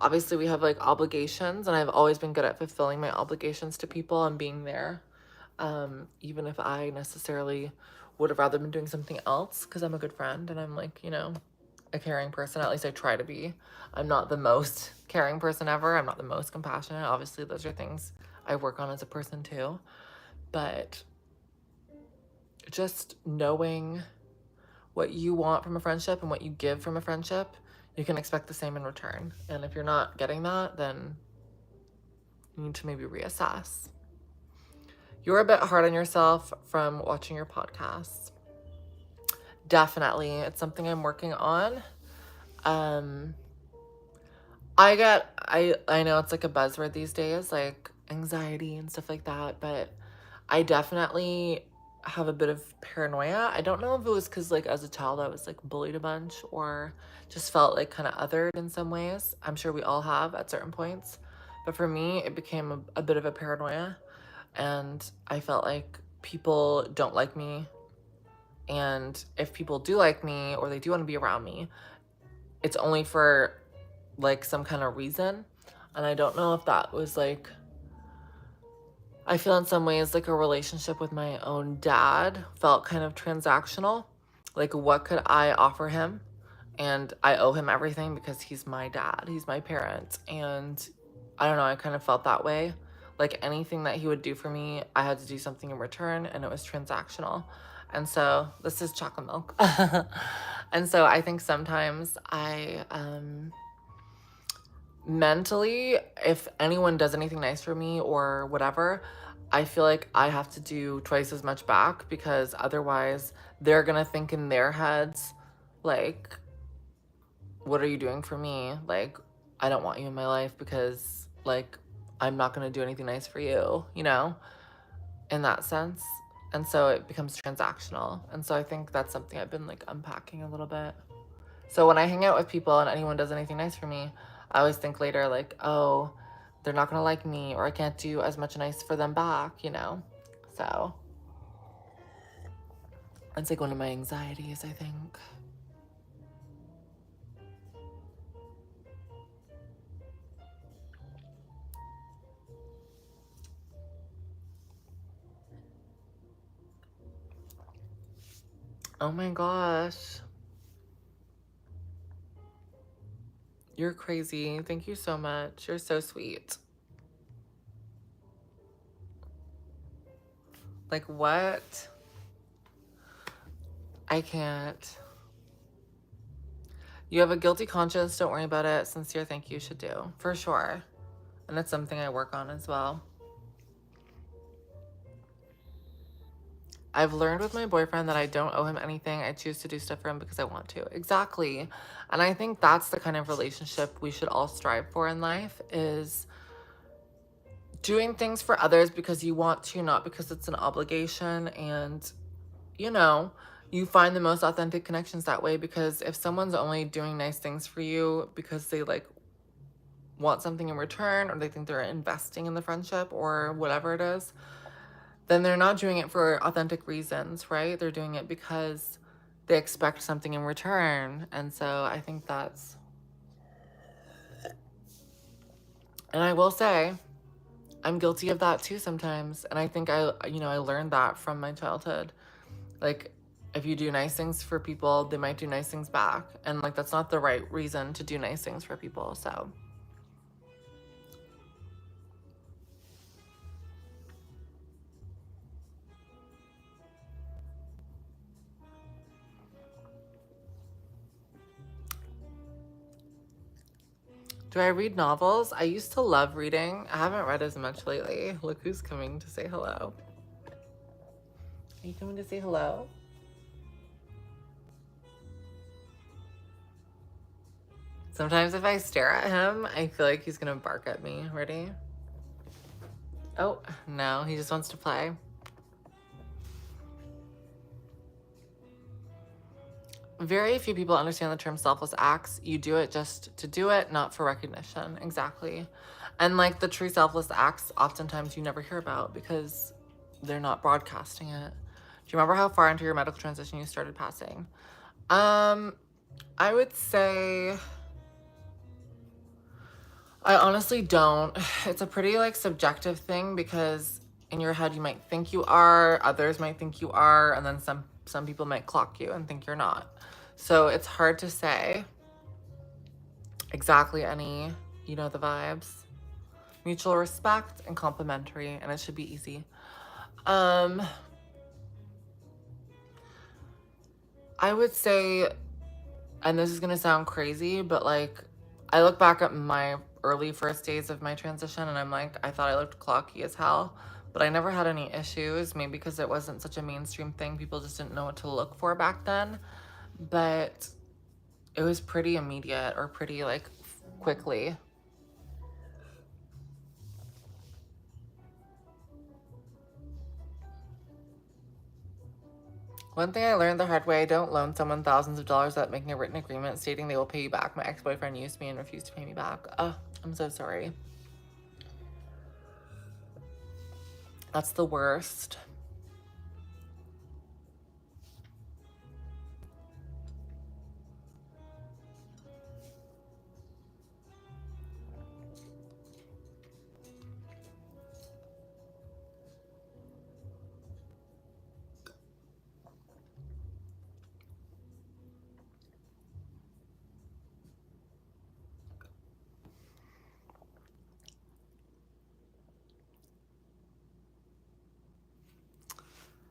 Obviously, we have like obligations, and I've always been good at fulfilling my obligations to people and being there, even if I necessarily would have rather been doing something else, because I'm a good friend and I'm like, you know, a caring person. At least I try to be. I'm not the most caring person ever. I'm not the most compassionate. Obviously, those are things I work on as a person too. But just knowing what you want from a friendship and what you give from a friendship, you can expect the same in return. And if you're not getting that, then you need to maybe reassess. You were a bit hard on yourself from watching your podcasts. Definitely. It's something I'm working on. I know it's like a buzzword these days, like anxiety and stuff like that, but I definitely have a bit of paranoia. I don't know if it was because like as a child I was like bullied a bunch or just felt like kind of othered in some ways. I'm sure we all have at certain points. But for me, it became a bit of a paranoia, and I felt like people don't like me. And if people do like me or they do want to be around me, it's only for like some kind of reason. And I don't know if that was like, I feel in some ways like a relationship with my own dad felt kind of transactional. Like, what could I offer him? And I owe him everything because he's my dad, he's my parent. And I don't know, I kind of felt that way. Like anything that he would do for me, I had to do something in return, and it was transactional. And so this is chocolate milk. And so I think sometimes I mentally, if anyone does anything nice for me or whatever, I feel like I have to do twice as much back, because otherwise they're gonna think in their heads, like, what are you doing for me? Like, I don't want you in my life because, like, I'm not gonna do anything nice for you, you know, in that sense. And so it becomes transactional. And so I think that's something I've been like unpacking a little bit. So when I hang out with people and anyone does anything nice for me, I always think later, like, oh, they're not gonna like me, or I can't do as much nice for them back, you know? So it's like one of my anxieties, I think. Oh my gosh. You're crazy. Thank you so much. You're so sweet. Like, what? I can't. You have a guilty conscience. Don't worry about it. Sincere thank you should do. For sure. And that's something I work on as well. I've learned with my boyfriend that I don't owe him anything. I choose to do stuff for him because I want to. Exactly. And I think that's the kind of relationship we should all strive for in life, is doing things for others because you want to, not because it's an obligation. And, you know, you find the most authentic connections that way, because if someone's only doing nice things for you because they like want something in return, or they think they're investing in the friendship or whatever it is, then they're not doing it for authentic reasons, right? They're doing it because they expect something in return. And so I think that's, and I will say, I'm guilty of that too sometimes. And I think I learned that from my childhood. Like, if you do nice things for people, they might do nice things back. And like, that's not the right reason to do nice things for people. So do I read novels? I used to love reading. I haven't read as much lately. Look who's coming to say hello. Are you coming to say hello? Sometimes if I stare at him, I feel like he's gonna bark at me. Ready? Oh, no, he just wants to play. Very few people understand the term selfless acts. You do it just to do it, not for recognition. Exactly. And like the true selfless acts, oftentimes you never hear about because they're not broadcasting it. Do you remember how far into your medical transition you started passing? I would say, I honestly don't. It's a pretty like subjective thing, because in your head you might think you are, others might think you are, and then some people might clock you and think you're not. So it's hard to say exactly any, you know, the vibes. Mutual respect and complimentary, and it should be easy. I would say, and this is gonna sound crazy, but like, I look back at my early first days of my transition and I'm like, I thought I looked clocky as hell, but I never had any issues, maybe because it wasn't such a mainstream thing. People just didn't know what to look for back then. But it was pretty immediate, or pretty like quickly. One thing I learned the hard way: don't loan someone thousands of dollars without making a written agreement stating they will pay you back. My ex-boyfriend used me and refused to pay me back. Oh, I'm so sorry. That's the worst.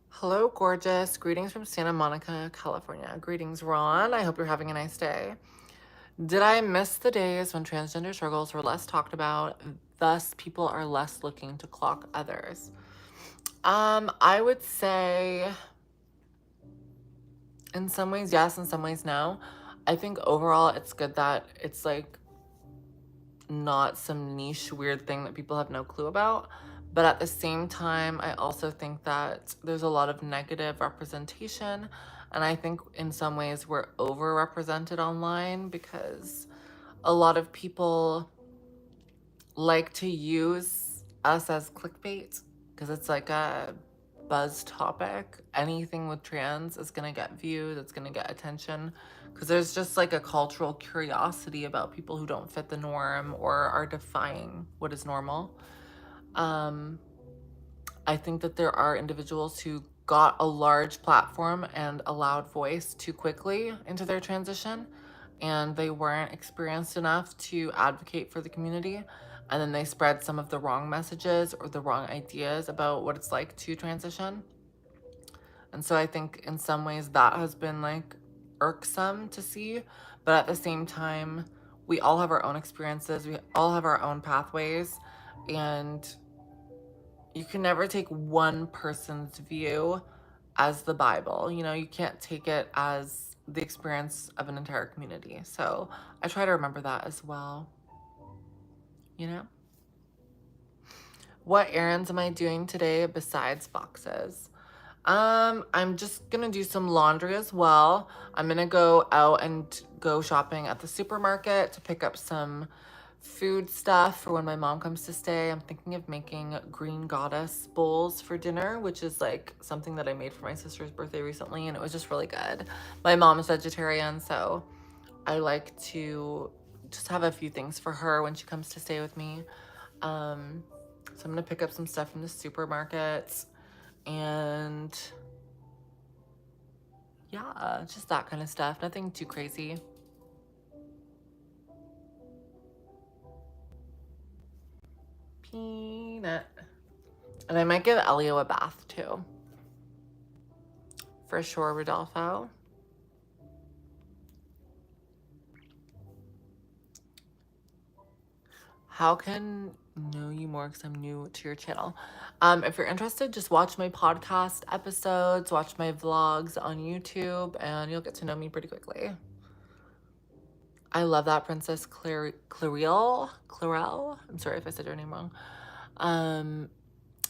Hello, gorgeous. Greetings from Santa Monica, California. Greetings, Ron. I hope you're having a nice day. Did I miss the days when transgender struggles were less talked about, thus people are less looking to clock others? I would say in some ways yes, in some ways no. I think overall it's good that it's like not some niche weird thing that people have no clue about. But at the same time, I also think that there's a lot of negative representation. And I think in some ways we're overrepresented online because a lot of people like to use us as clickbait because it's like a buzz topic. Anything with trans is going to get views, it's going to get attention, because there's just like a cultural curiosity about people who don't fit the norm or are defying what is normal. I think that there are individuals who got a large platform and a loud voice too quickly into their transition, and they weren't experienced enough to advocate for the community, and then they spread some of the wrong messages or the wrong ideas about what it's like to transition. And so I think in some ways that has been like irksome to see, but at the same time, we all have our own experiences, we all have our own pathways, and you can never take one person's view as the Bible. You know, you can't take it as the experience of an entire community. So I try to remember that as well. You know? What errands am I doing today besides boxes? I'm just gonna do some laundry as well. I'm gonna go out and go shopping at the supermarket to pick up some food stuff for when my mom comes to stay. I'm thinking of making green goddess bowls for dinner, which is like something that I made for my sister's birthday recently, and it was just really good. My mom is vegetarian, so I like to just have a few things for her when she comes to stay with me. So I'm gonna pick up some stuff from the supermarket, and yeah, just that kind of stuff. Nothing too crazy. Peanut. And I might give Elio a bath too. For sure, Rodolfo. How can know you more because I'm new to your channel? If you're interested, just watch my podcast episodes, watch my vlogs on YouTube, and you'll get to know me pretty quickly. I love that Princess Clarelle. I'm sorry if I said her name wrong.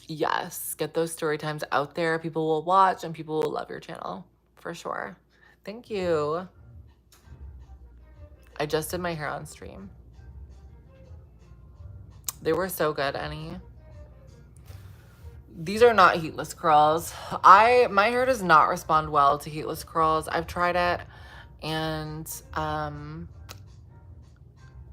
Yes, get those story times out there. People will watch and people will love your channel for sure. Thank you. I just did my hair on stream. They were so good, Annie. These are not heatless curls. My hair does not respond well to heatless curls. I've tried it, and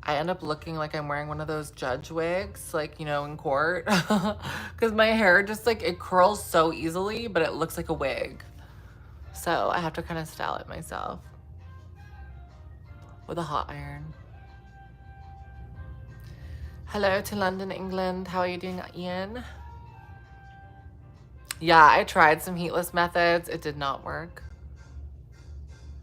I end up looking like I'm wearing one of those judge wigs, like, you know, in court. Because my hair just like, it curls so easily, but it looks like a wig. So I have to kind of style it myself with a hot iron. Hello to London, England. How are you doing, Ian? Yeah, I tried some heatless methods. It did not work.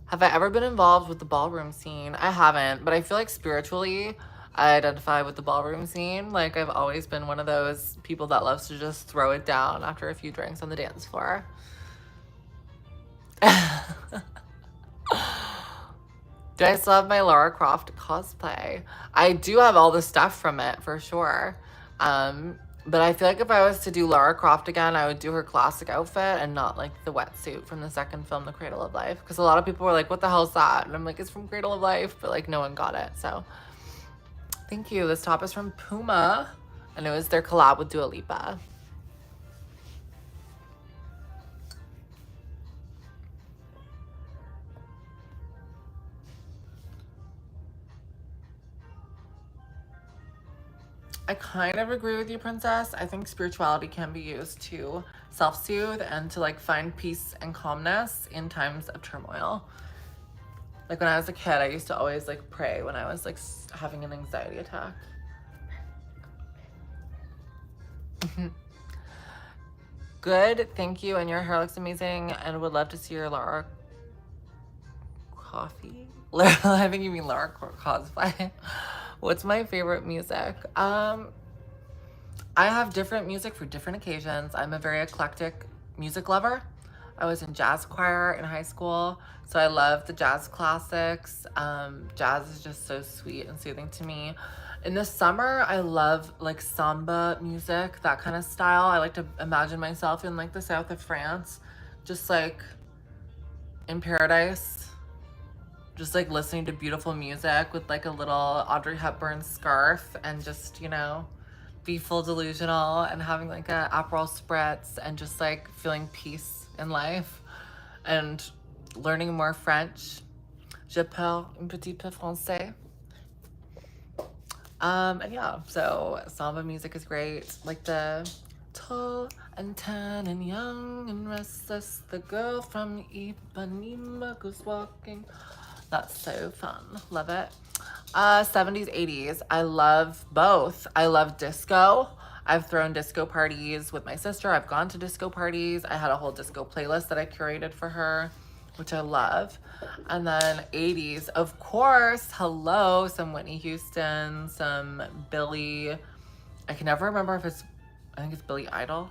Have I ever been involved with the ballroom scene? I haven't, but I feel like spiritually, I identify with the ballroom scene. Like, I've always been one of those people that loves to just throw it down after a few drinks on the dance floor. Do I still have my Lara Croft cosplay? I do have all the stuff from it for sure. But I feel like if I was to do Lara Croft again, I would do her classic outfit and not like the wetsuit from the second film, The Cradle of Life. Because a lot of people were like, what the hell's that? And I'm like, it's from Cradle of Life, but like no one got it. So thank you. This top is from Puma, and it was their collab with Dua Lipa. I kind of agree with you, Princess. I think spirituality can be used to self-soothe and to like find peace and calmness in times of turmoil. Like when I was a kid, I used to always like pray when I was like having an anxiety attack. Good, thank you. And your hair looks amazing, and would love to see your Lara Coffee. I think you mean Lara cosplay. What's my favorite music? I have different music for different occasions. I'm a very eclectic music lover. I was in jazz choir in high school, so I love the jazz classics. Jazz is just so sweet and soothing to me. In the summer, I love like samba music, that kind of style. I like to imagine myself in like the south of France, just like in paradise, just like listening to beautiful music with like a little Audrey Hepburn scarf and just, you know, be full delusional and having like a Aperol spritz and just like feeling peace in life and learning more French. Je parle un petit peu français. And yeah, so samba music is great. Like the tall and tan and young and restless, the girl from Ipanema goes walking. That's so fun. Love it. 70s, 80s. I love both. I love disco. I've thrown disco parties with my sister. I've gone to disco parties. I had a whole disco playlist that I curated for her, which I love. And then 80s, of course, hello, some Whitney Houston, some Billy. I can never remember if it's, I think it's Billy Idol.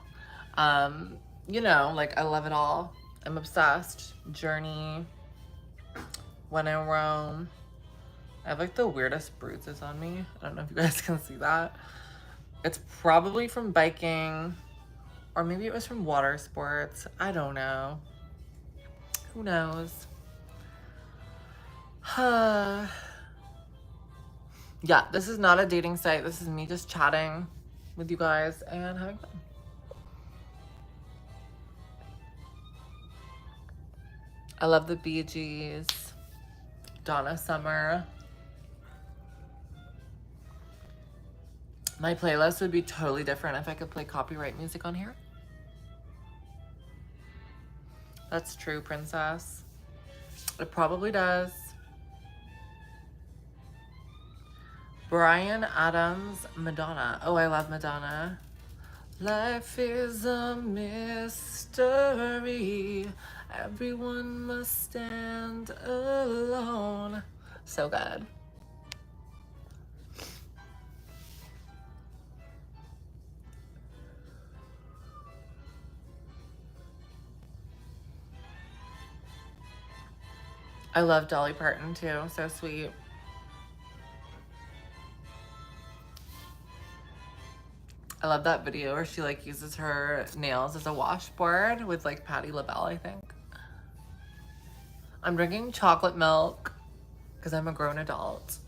You know, like I love it all. I'm obsessed. Journey. When in Rome. I have like the weirdest bruises on me. I don't know if you guys can see that. It's probably from biking, or maybe it was from water sports. I don't know. Who knows? Yeah, this is not a dating site. This is me just chatting with you guys and having fun. I love the Bee Gees. Donna Summer. My playlist would be totally different if I could play copyright music on here. That's true, Princess. It probably does. Bryan Adams, Madonna. Oh, I love Madonna. Life is a mystery. Everyone must stand alone. So good. I love Dolly Parton too. So sweet. I love that video where she like uses her nails as a washboard with like Patti LaBelle, I think. I'm drinking chocolate milk because I'm a grown adult.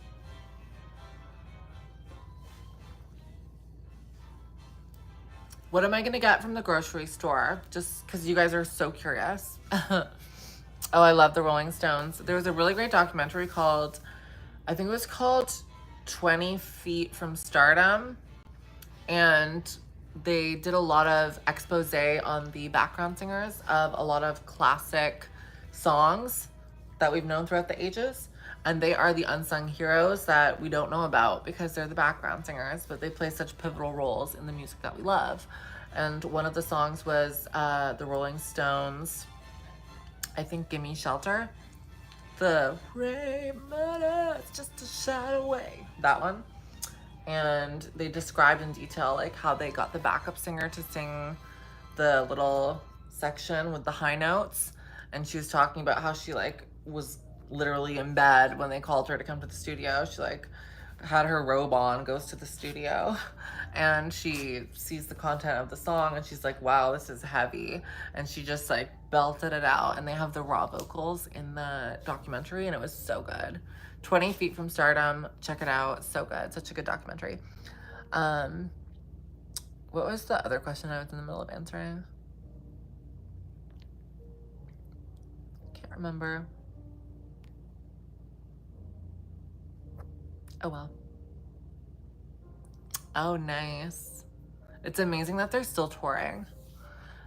What am I gonna get from the grocery store? Just because you guys are so curious. Oh, I love the Rolling Stones. There was a really great documentary called, I think it was called 20 Feet from Stardom. And they did a lot of expose on the background singers of a lot of classic songs that we've known throughout the ages. And they are the unsung heroes that we don't know about because they're the background singers, but they play such pivotal roles in the music that we love. And one of the songs was the Rolling Stones, I think, Gimme Shelter. The rain matter, it's just a shot away. That one. and they described in detail like how they got the backup singer to sing the little section with the high notes, and she was talking about how she like was literally in bed when they called her to come to the studio. She like had her robe on, goes to the studio, and she sees the content of the song and she's like, wow, this is heavy, and she just like belted it out. And they have the raw vocals in the documentary and it was so good. 20 Feet from Stardom, check it out, so good, such a good documentary. What was the other question I was in the middle of answering? Can't remember. Oh well. Oh, nice. It's amazing that they're still touring.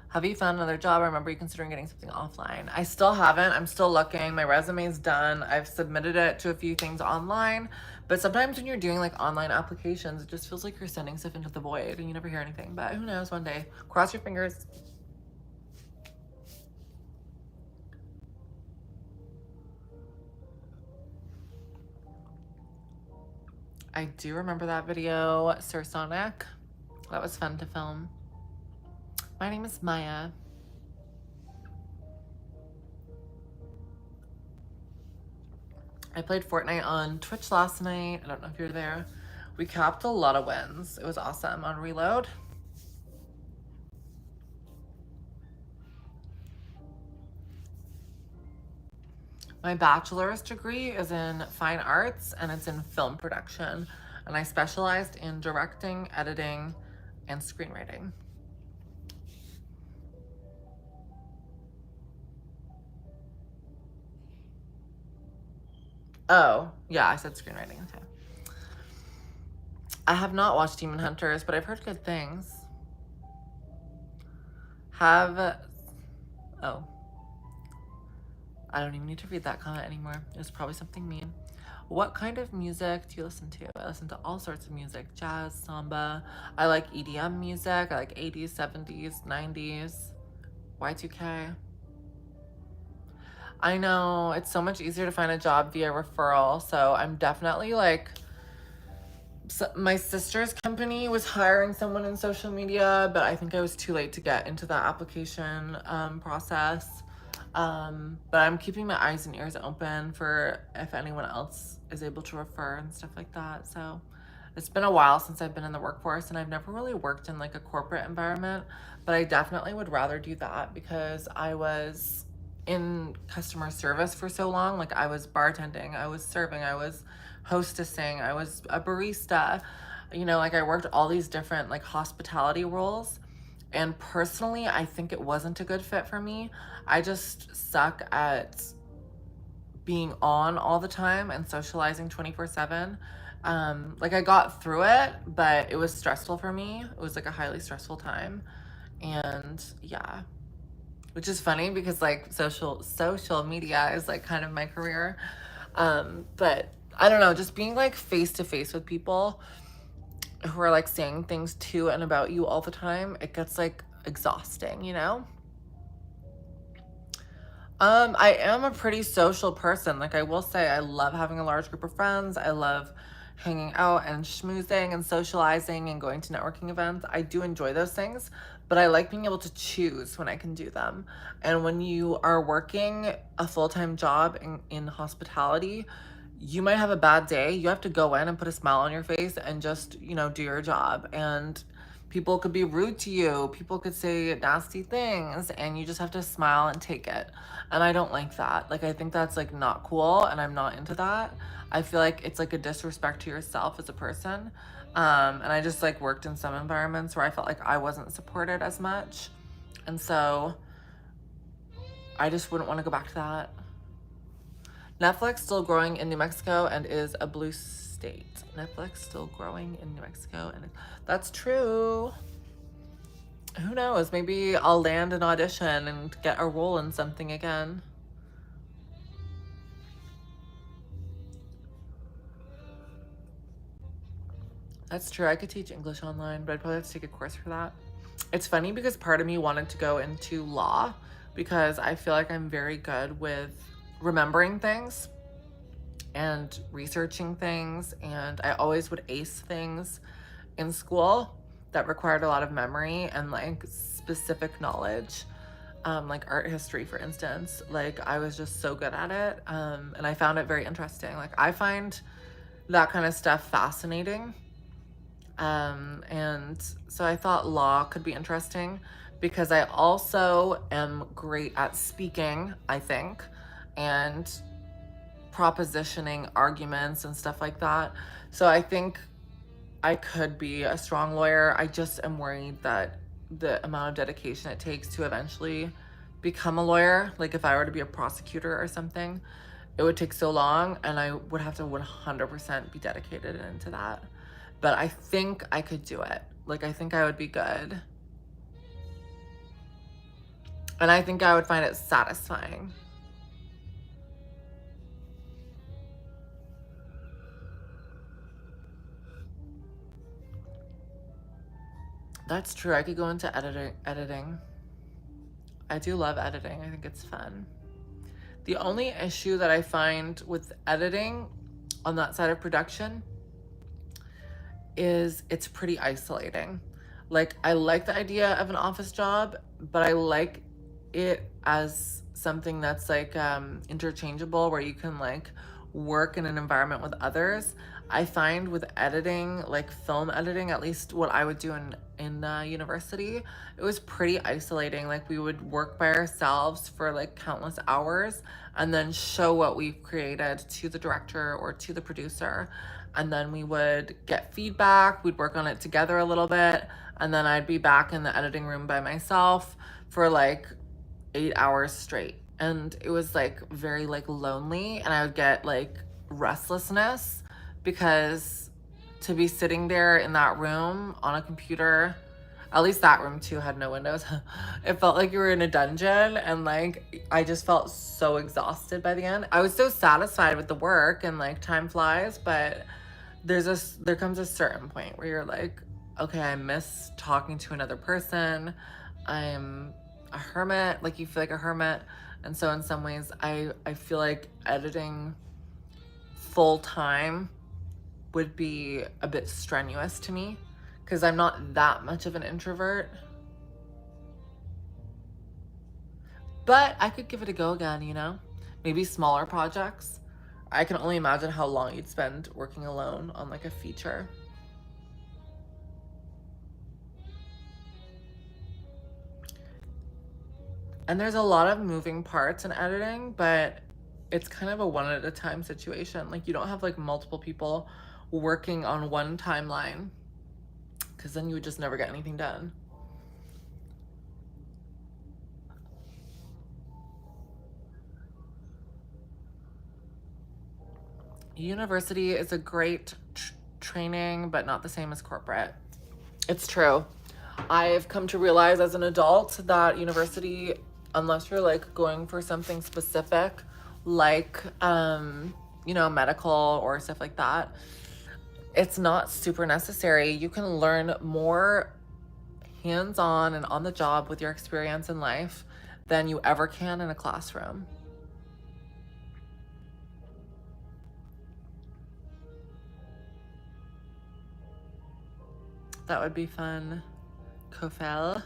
Have you found another job? I remember you considering getting something offline. I still haven't. I'm still looking. My resume's done. I've submitted it to a few things online. But sometimes when you're doing like online applications, it just feels like you're sending stuff into the void and you never hear anything. But who knows, one day. Cross your fingers. I do remember that video, Sir Sonic. That was fun to film. My name is Maya. I played Fortnite on Twitch last night. I don't know if you're there. We capped a lot of wins. It was awesome on Reload. My bachelor's degree is in fine arts and it's in film production. And I specialized in directing, editing, and screenwriting. Oh, yeah, I said screenwriting. Okay. I have not watched Demon Hunters, but I've heard good things. Oh. I don't even need to read that comment anymore. It was probably something mean. What kind of music do you listen to? I listen to all sorts of music. Jazz, samba. I like EDM music. I like 80s, 70s, 90s, Y2K. I know, it's so much easier to find a job via referral. So I'm definitely like, my sister's company was hiring someone in social media, but I think I was too late to get into that application process. But I'm keeping my eyes and ears open for if anyone else is able to refer and stuff like that. So it's been a while since I've been in the workforce and I've never really worked in like a corporate environment, but I definitely would rather do that because I was in customer service for so long. Like I was bartending, I was serving, I was hostessing, I was a barista, you know, like I worked all these different like hospitality roles. And personally, I think it wasn't a good fit for me. I just suck at being on all the time and socializing 24/7. Like I got through it, but it was stressful for me. It was like a highly stressful time. And yeah, which is funny because like social media is like kind of my career. But I don't know, just being like face to face with people who are like saying things to and about you all the time, it gets like exhausting, you know? I am a pretty social person. Like I will say I love having a large group of friends. I love hanging out and schmoozing and socializing and going to networking events. I do enjoy those things, but I like being able to choose when I can do them. And when you are working a full-time job in hospitality, you might have a bad day. You have to go in and put a smile on your face and just, you know, do your job. And people could be rude to you. People could say nasty things and you just have to smile and take it. And I don't like that. Like, I think that's like not cool and I'm not into that. I feel like it's like a disrespect to yourself as a person. And I just like worked in some environments where I felt like I wasn't supported as much. And so I just wouldn't want to go back to that. Netflix still growing in New Mexico and is a blue state. Netflix still growing in New Mexico and that's true. Who knows? Maybe I'll land an audition and get a role in something again. That's true. I could teach English online, but I'd probably have to take a course for that. It's funny because part of me wanted to go into law because I feel like I'm very good with remembering things. and researching things, and I always would ace things in school that required a lot of memory and like specific knowledge. Like art history, for instance, like I was just so good at it. And I found it very interesting. Like I find that kind of stuff fascinating. And so I thought law could be interesting because I also am great at speaking, I think, and propositioning arguments and stuff like that. So I think I could be a strong lawyer. I just am worried that the amount of dedication it takes to eventually become a lawyer, like if I were to be a prosecutor or something, it would take so long and I would have to 100% be dedicated into that. But I think I could do it. Like, I think I would be good. And I think I would find it satisfying. That's true. I could go into editing. I do love editing. I think it's fun. The only issue that I find with editing on that side of production is it's pretty isolating. Like, I like the idea of an office job, but I like it as something that's like interchangeable, where you can like work in an environment with others. I find with editing, like film editing, at least what I would do in university, it was pretty isolating. Like, we would work by ourselves for like countless hours and then show what we've created to the director or to the producer, and then we would get feedback. We'd work on it together a little bit, and then I'd be back in the editing room by myself for like 8 hours straight. And it was like very like lonely, and I would get like restlessness because to be sitting there in that room on a computer, at least that room too had no windows. It felt like you were in a dungeon, and like I just felt so exhausted by the end. I was so satisfied with the work and like time flies, but there comes a certain point where you're like, okay, I miss talking to another person. I'm a hermit. Like, you feel like a hermit. And so in some ways I feel like editing full time would be a bit strenuous to me because I'm not that much of an introvert. But I could give it a go again, you know? Maybe smaller projects. I can only imagine how long you'd spend working alone on like a feature. And there's a lot of moving parts in editing, but it's kind of a one at a time situation. Like, you don't have like multiple people working on one timeline, because then you would just never get anything done. University is a great training, but not the same as corporate. It's true. I've come to realize as an adult that university, unless you're like going for something specific, like, medical or stuff like that, it's not super necessary. You can learn more hands-on and on the job with your experience in life than you ever can in a classroom. That would be fun. Kofel.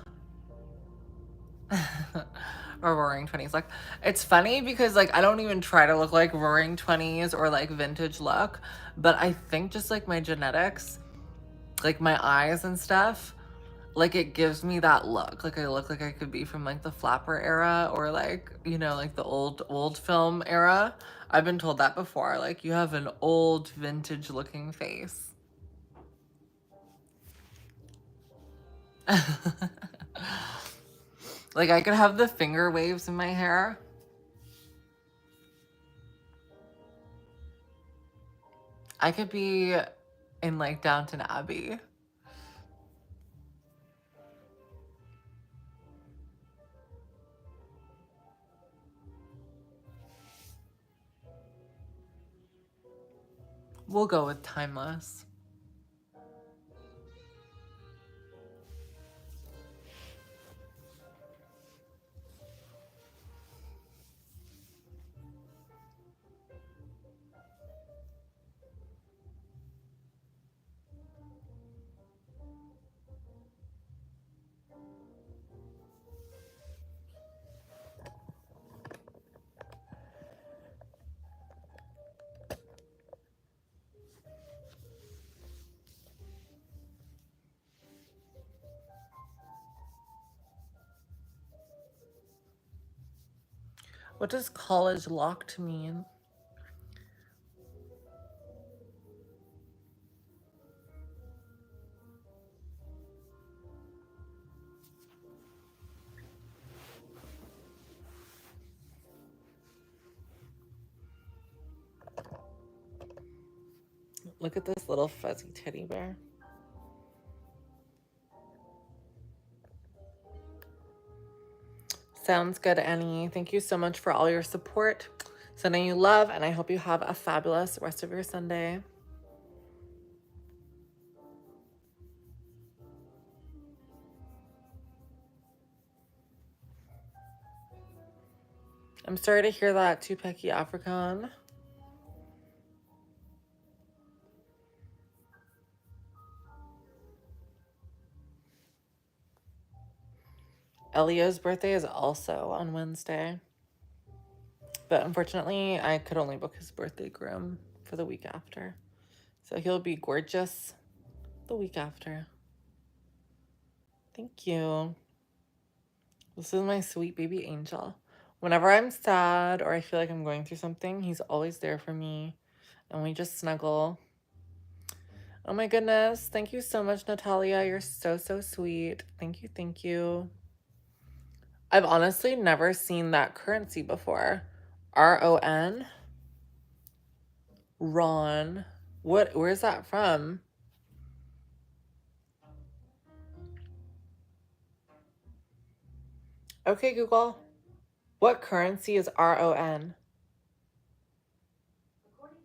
Or Roaring 20s. Like, it's funny because like I don't even try to look like Roaring 20s or like vintage look, but I think just like my genetics, like my eyes and stuff, like it gives me that look. Like, I look like I could be from like the flapper era, or like, like the old film era. I've been told that before. Like, you have an old vintage looking face. Like, I could have the finger waves in my hair. I could be in like Downton Abbey. We'll go with timeless. What does college locked mean? Look at this little fuzzy teddy bear. Sounds good, Annie. Thank you so much for all your support. Sending you love, and I hope you have a fabulous rest of your Sunday. I'm sorry to hear that, Tupac African. Elio's birthday is also on Wednesday. But unfortunately, I could only book his birthday groom for the week after. So he'll be gorgeous the week after. Thank you. This is my sweet baby angel. Whenever I'm sad or I feel like I'm going through something, he's always there for me. And we just snuggle. Oh my goodness. Thank you so much, Natalia. You're so, so sweet. Thank you. Thank you. I've honestly never seen that currency before. RON? Ron. Where's that from? Okay, Google. What currency is RON? According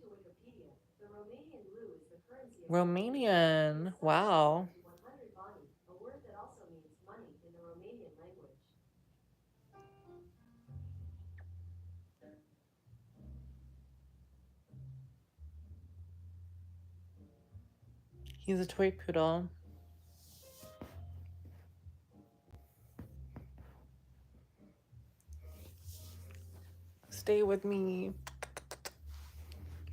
to Wikipedia, the Romanian leu is the currency of Romanian. Wow. 100 bani, a word that also means money in the Romanian language. He's a toy poodle. Stay with me.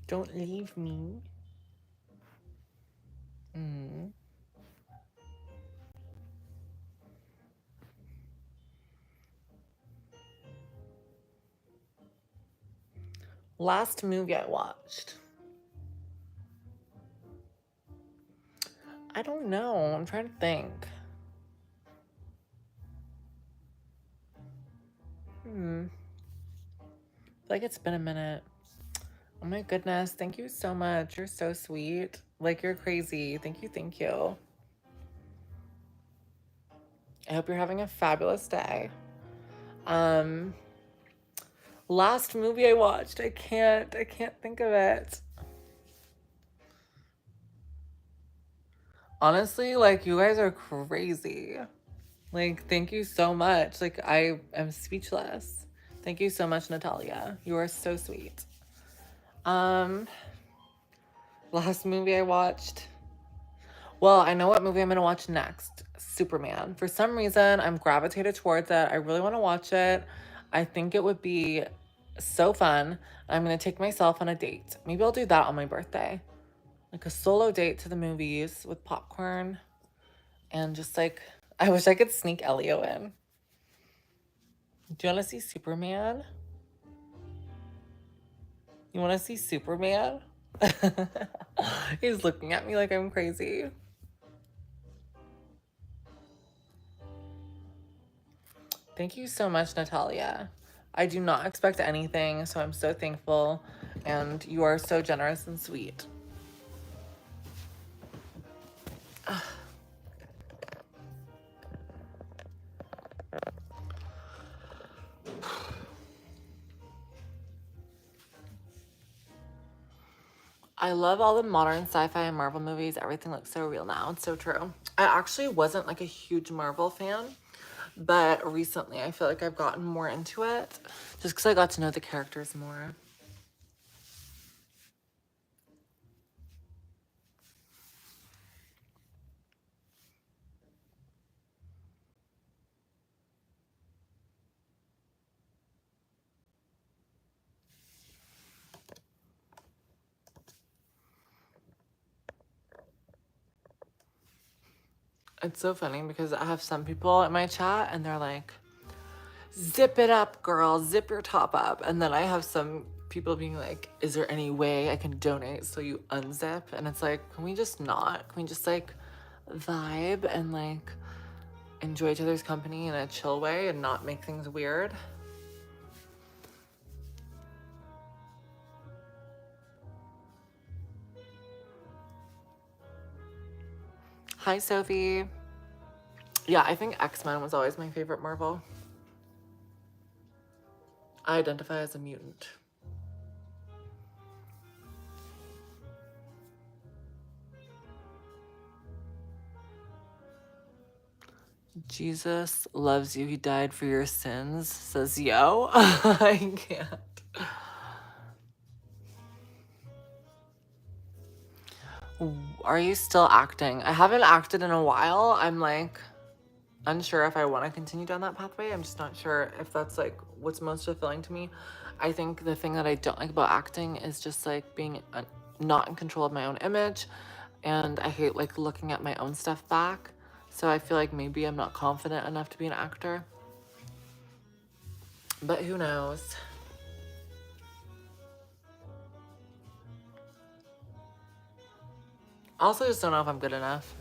Don't leave me. Last movie I watched. I don't know. I'm trying to think. I feel like it's been a minute. Oh my goodness. Thank you so much. You're so sweet. Like, you're crazy. Thank you. Thank you. I hope you're having a fabulous day. Last movie I watched. I can't think of it. Honestly, like, you guys are crazy. Like, thank you so much. Like, I am speechless. Thank you so much, Natalia. You are so sweet. Last movie I watched. Well, I know what movie I'm gonna watch next. Superman. For some reason, I'm gravitated towards it. I really want to watch it. I think it would be so fun. I'm gonna take myself on a date. Maybe I'll do that on my birthday. Like a solo date to the movies with popcorn. And just like, I wish I could sneak Elio in. Do you want to see Superman? You want to see Superman? He's looking at me like I'm crazy. Thank you so much, Natalia. I do not expect anything, so I'm so thankful. And you are so generous and sweet. I love all the modern sci-fi and Marvel movies. Everything looks so real now. It's so true. I actually wasn't like a huge Marvel fan, but recently I feel like I've gotten more into it just because I got to know the characters more. It's so funny because I have some people in my chat and they're like, zip it up, girl, zip your top up. And then I have some people being like, is there any way I can donate so you unzip? And it's like, can we just not? Can we just like vibe and like enjoy each other's company in a chill way and not make things weird? Hi, Sophie. Yeah, I think X-Men was always my favorite Marvel. I identify as a mutant. Jesus loves you. He died for your sins, says Yo. I can't. Are you still acting? I haven't acted in a while. I'm like unsure if I want to continue down that pathway. I'm just not sure if that's like what's most fulfilling to me. I think the thing that I don't like about acting is just like being not in control of my own image, and I hate like looking at my own stuff back. So I feel like maybe I'm not confident enough to be an actor, but who knows? Also, just don't know if I'm good enough.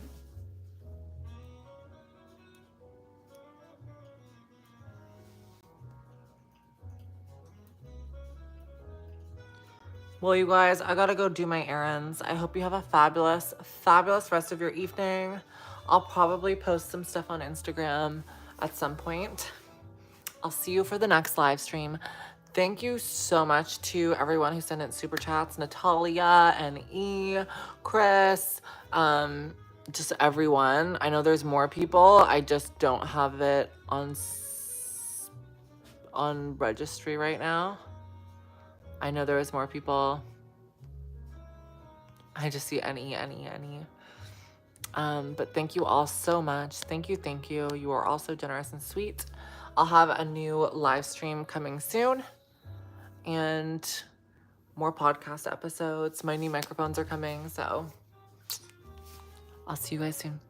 Well, you guys, I gotta go do my errands. I hope you have a fabulous, fabulous rest of your evening. I'll probably post some stuff on Instagram at some point. I'll see you for the next live stream. Thank you so much to everyone who sent in super chats. Natalia and E, Chris, just everyone. I know there's more people. I just don't have it on registry right now. I know there was more people. I just see any. But thank you all so much. Thank you. You are all so generous and sweet. I'll have a new live stream coming soon. And more podcast episodes. My new microphones are coming, so I'll see you guys soon.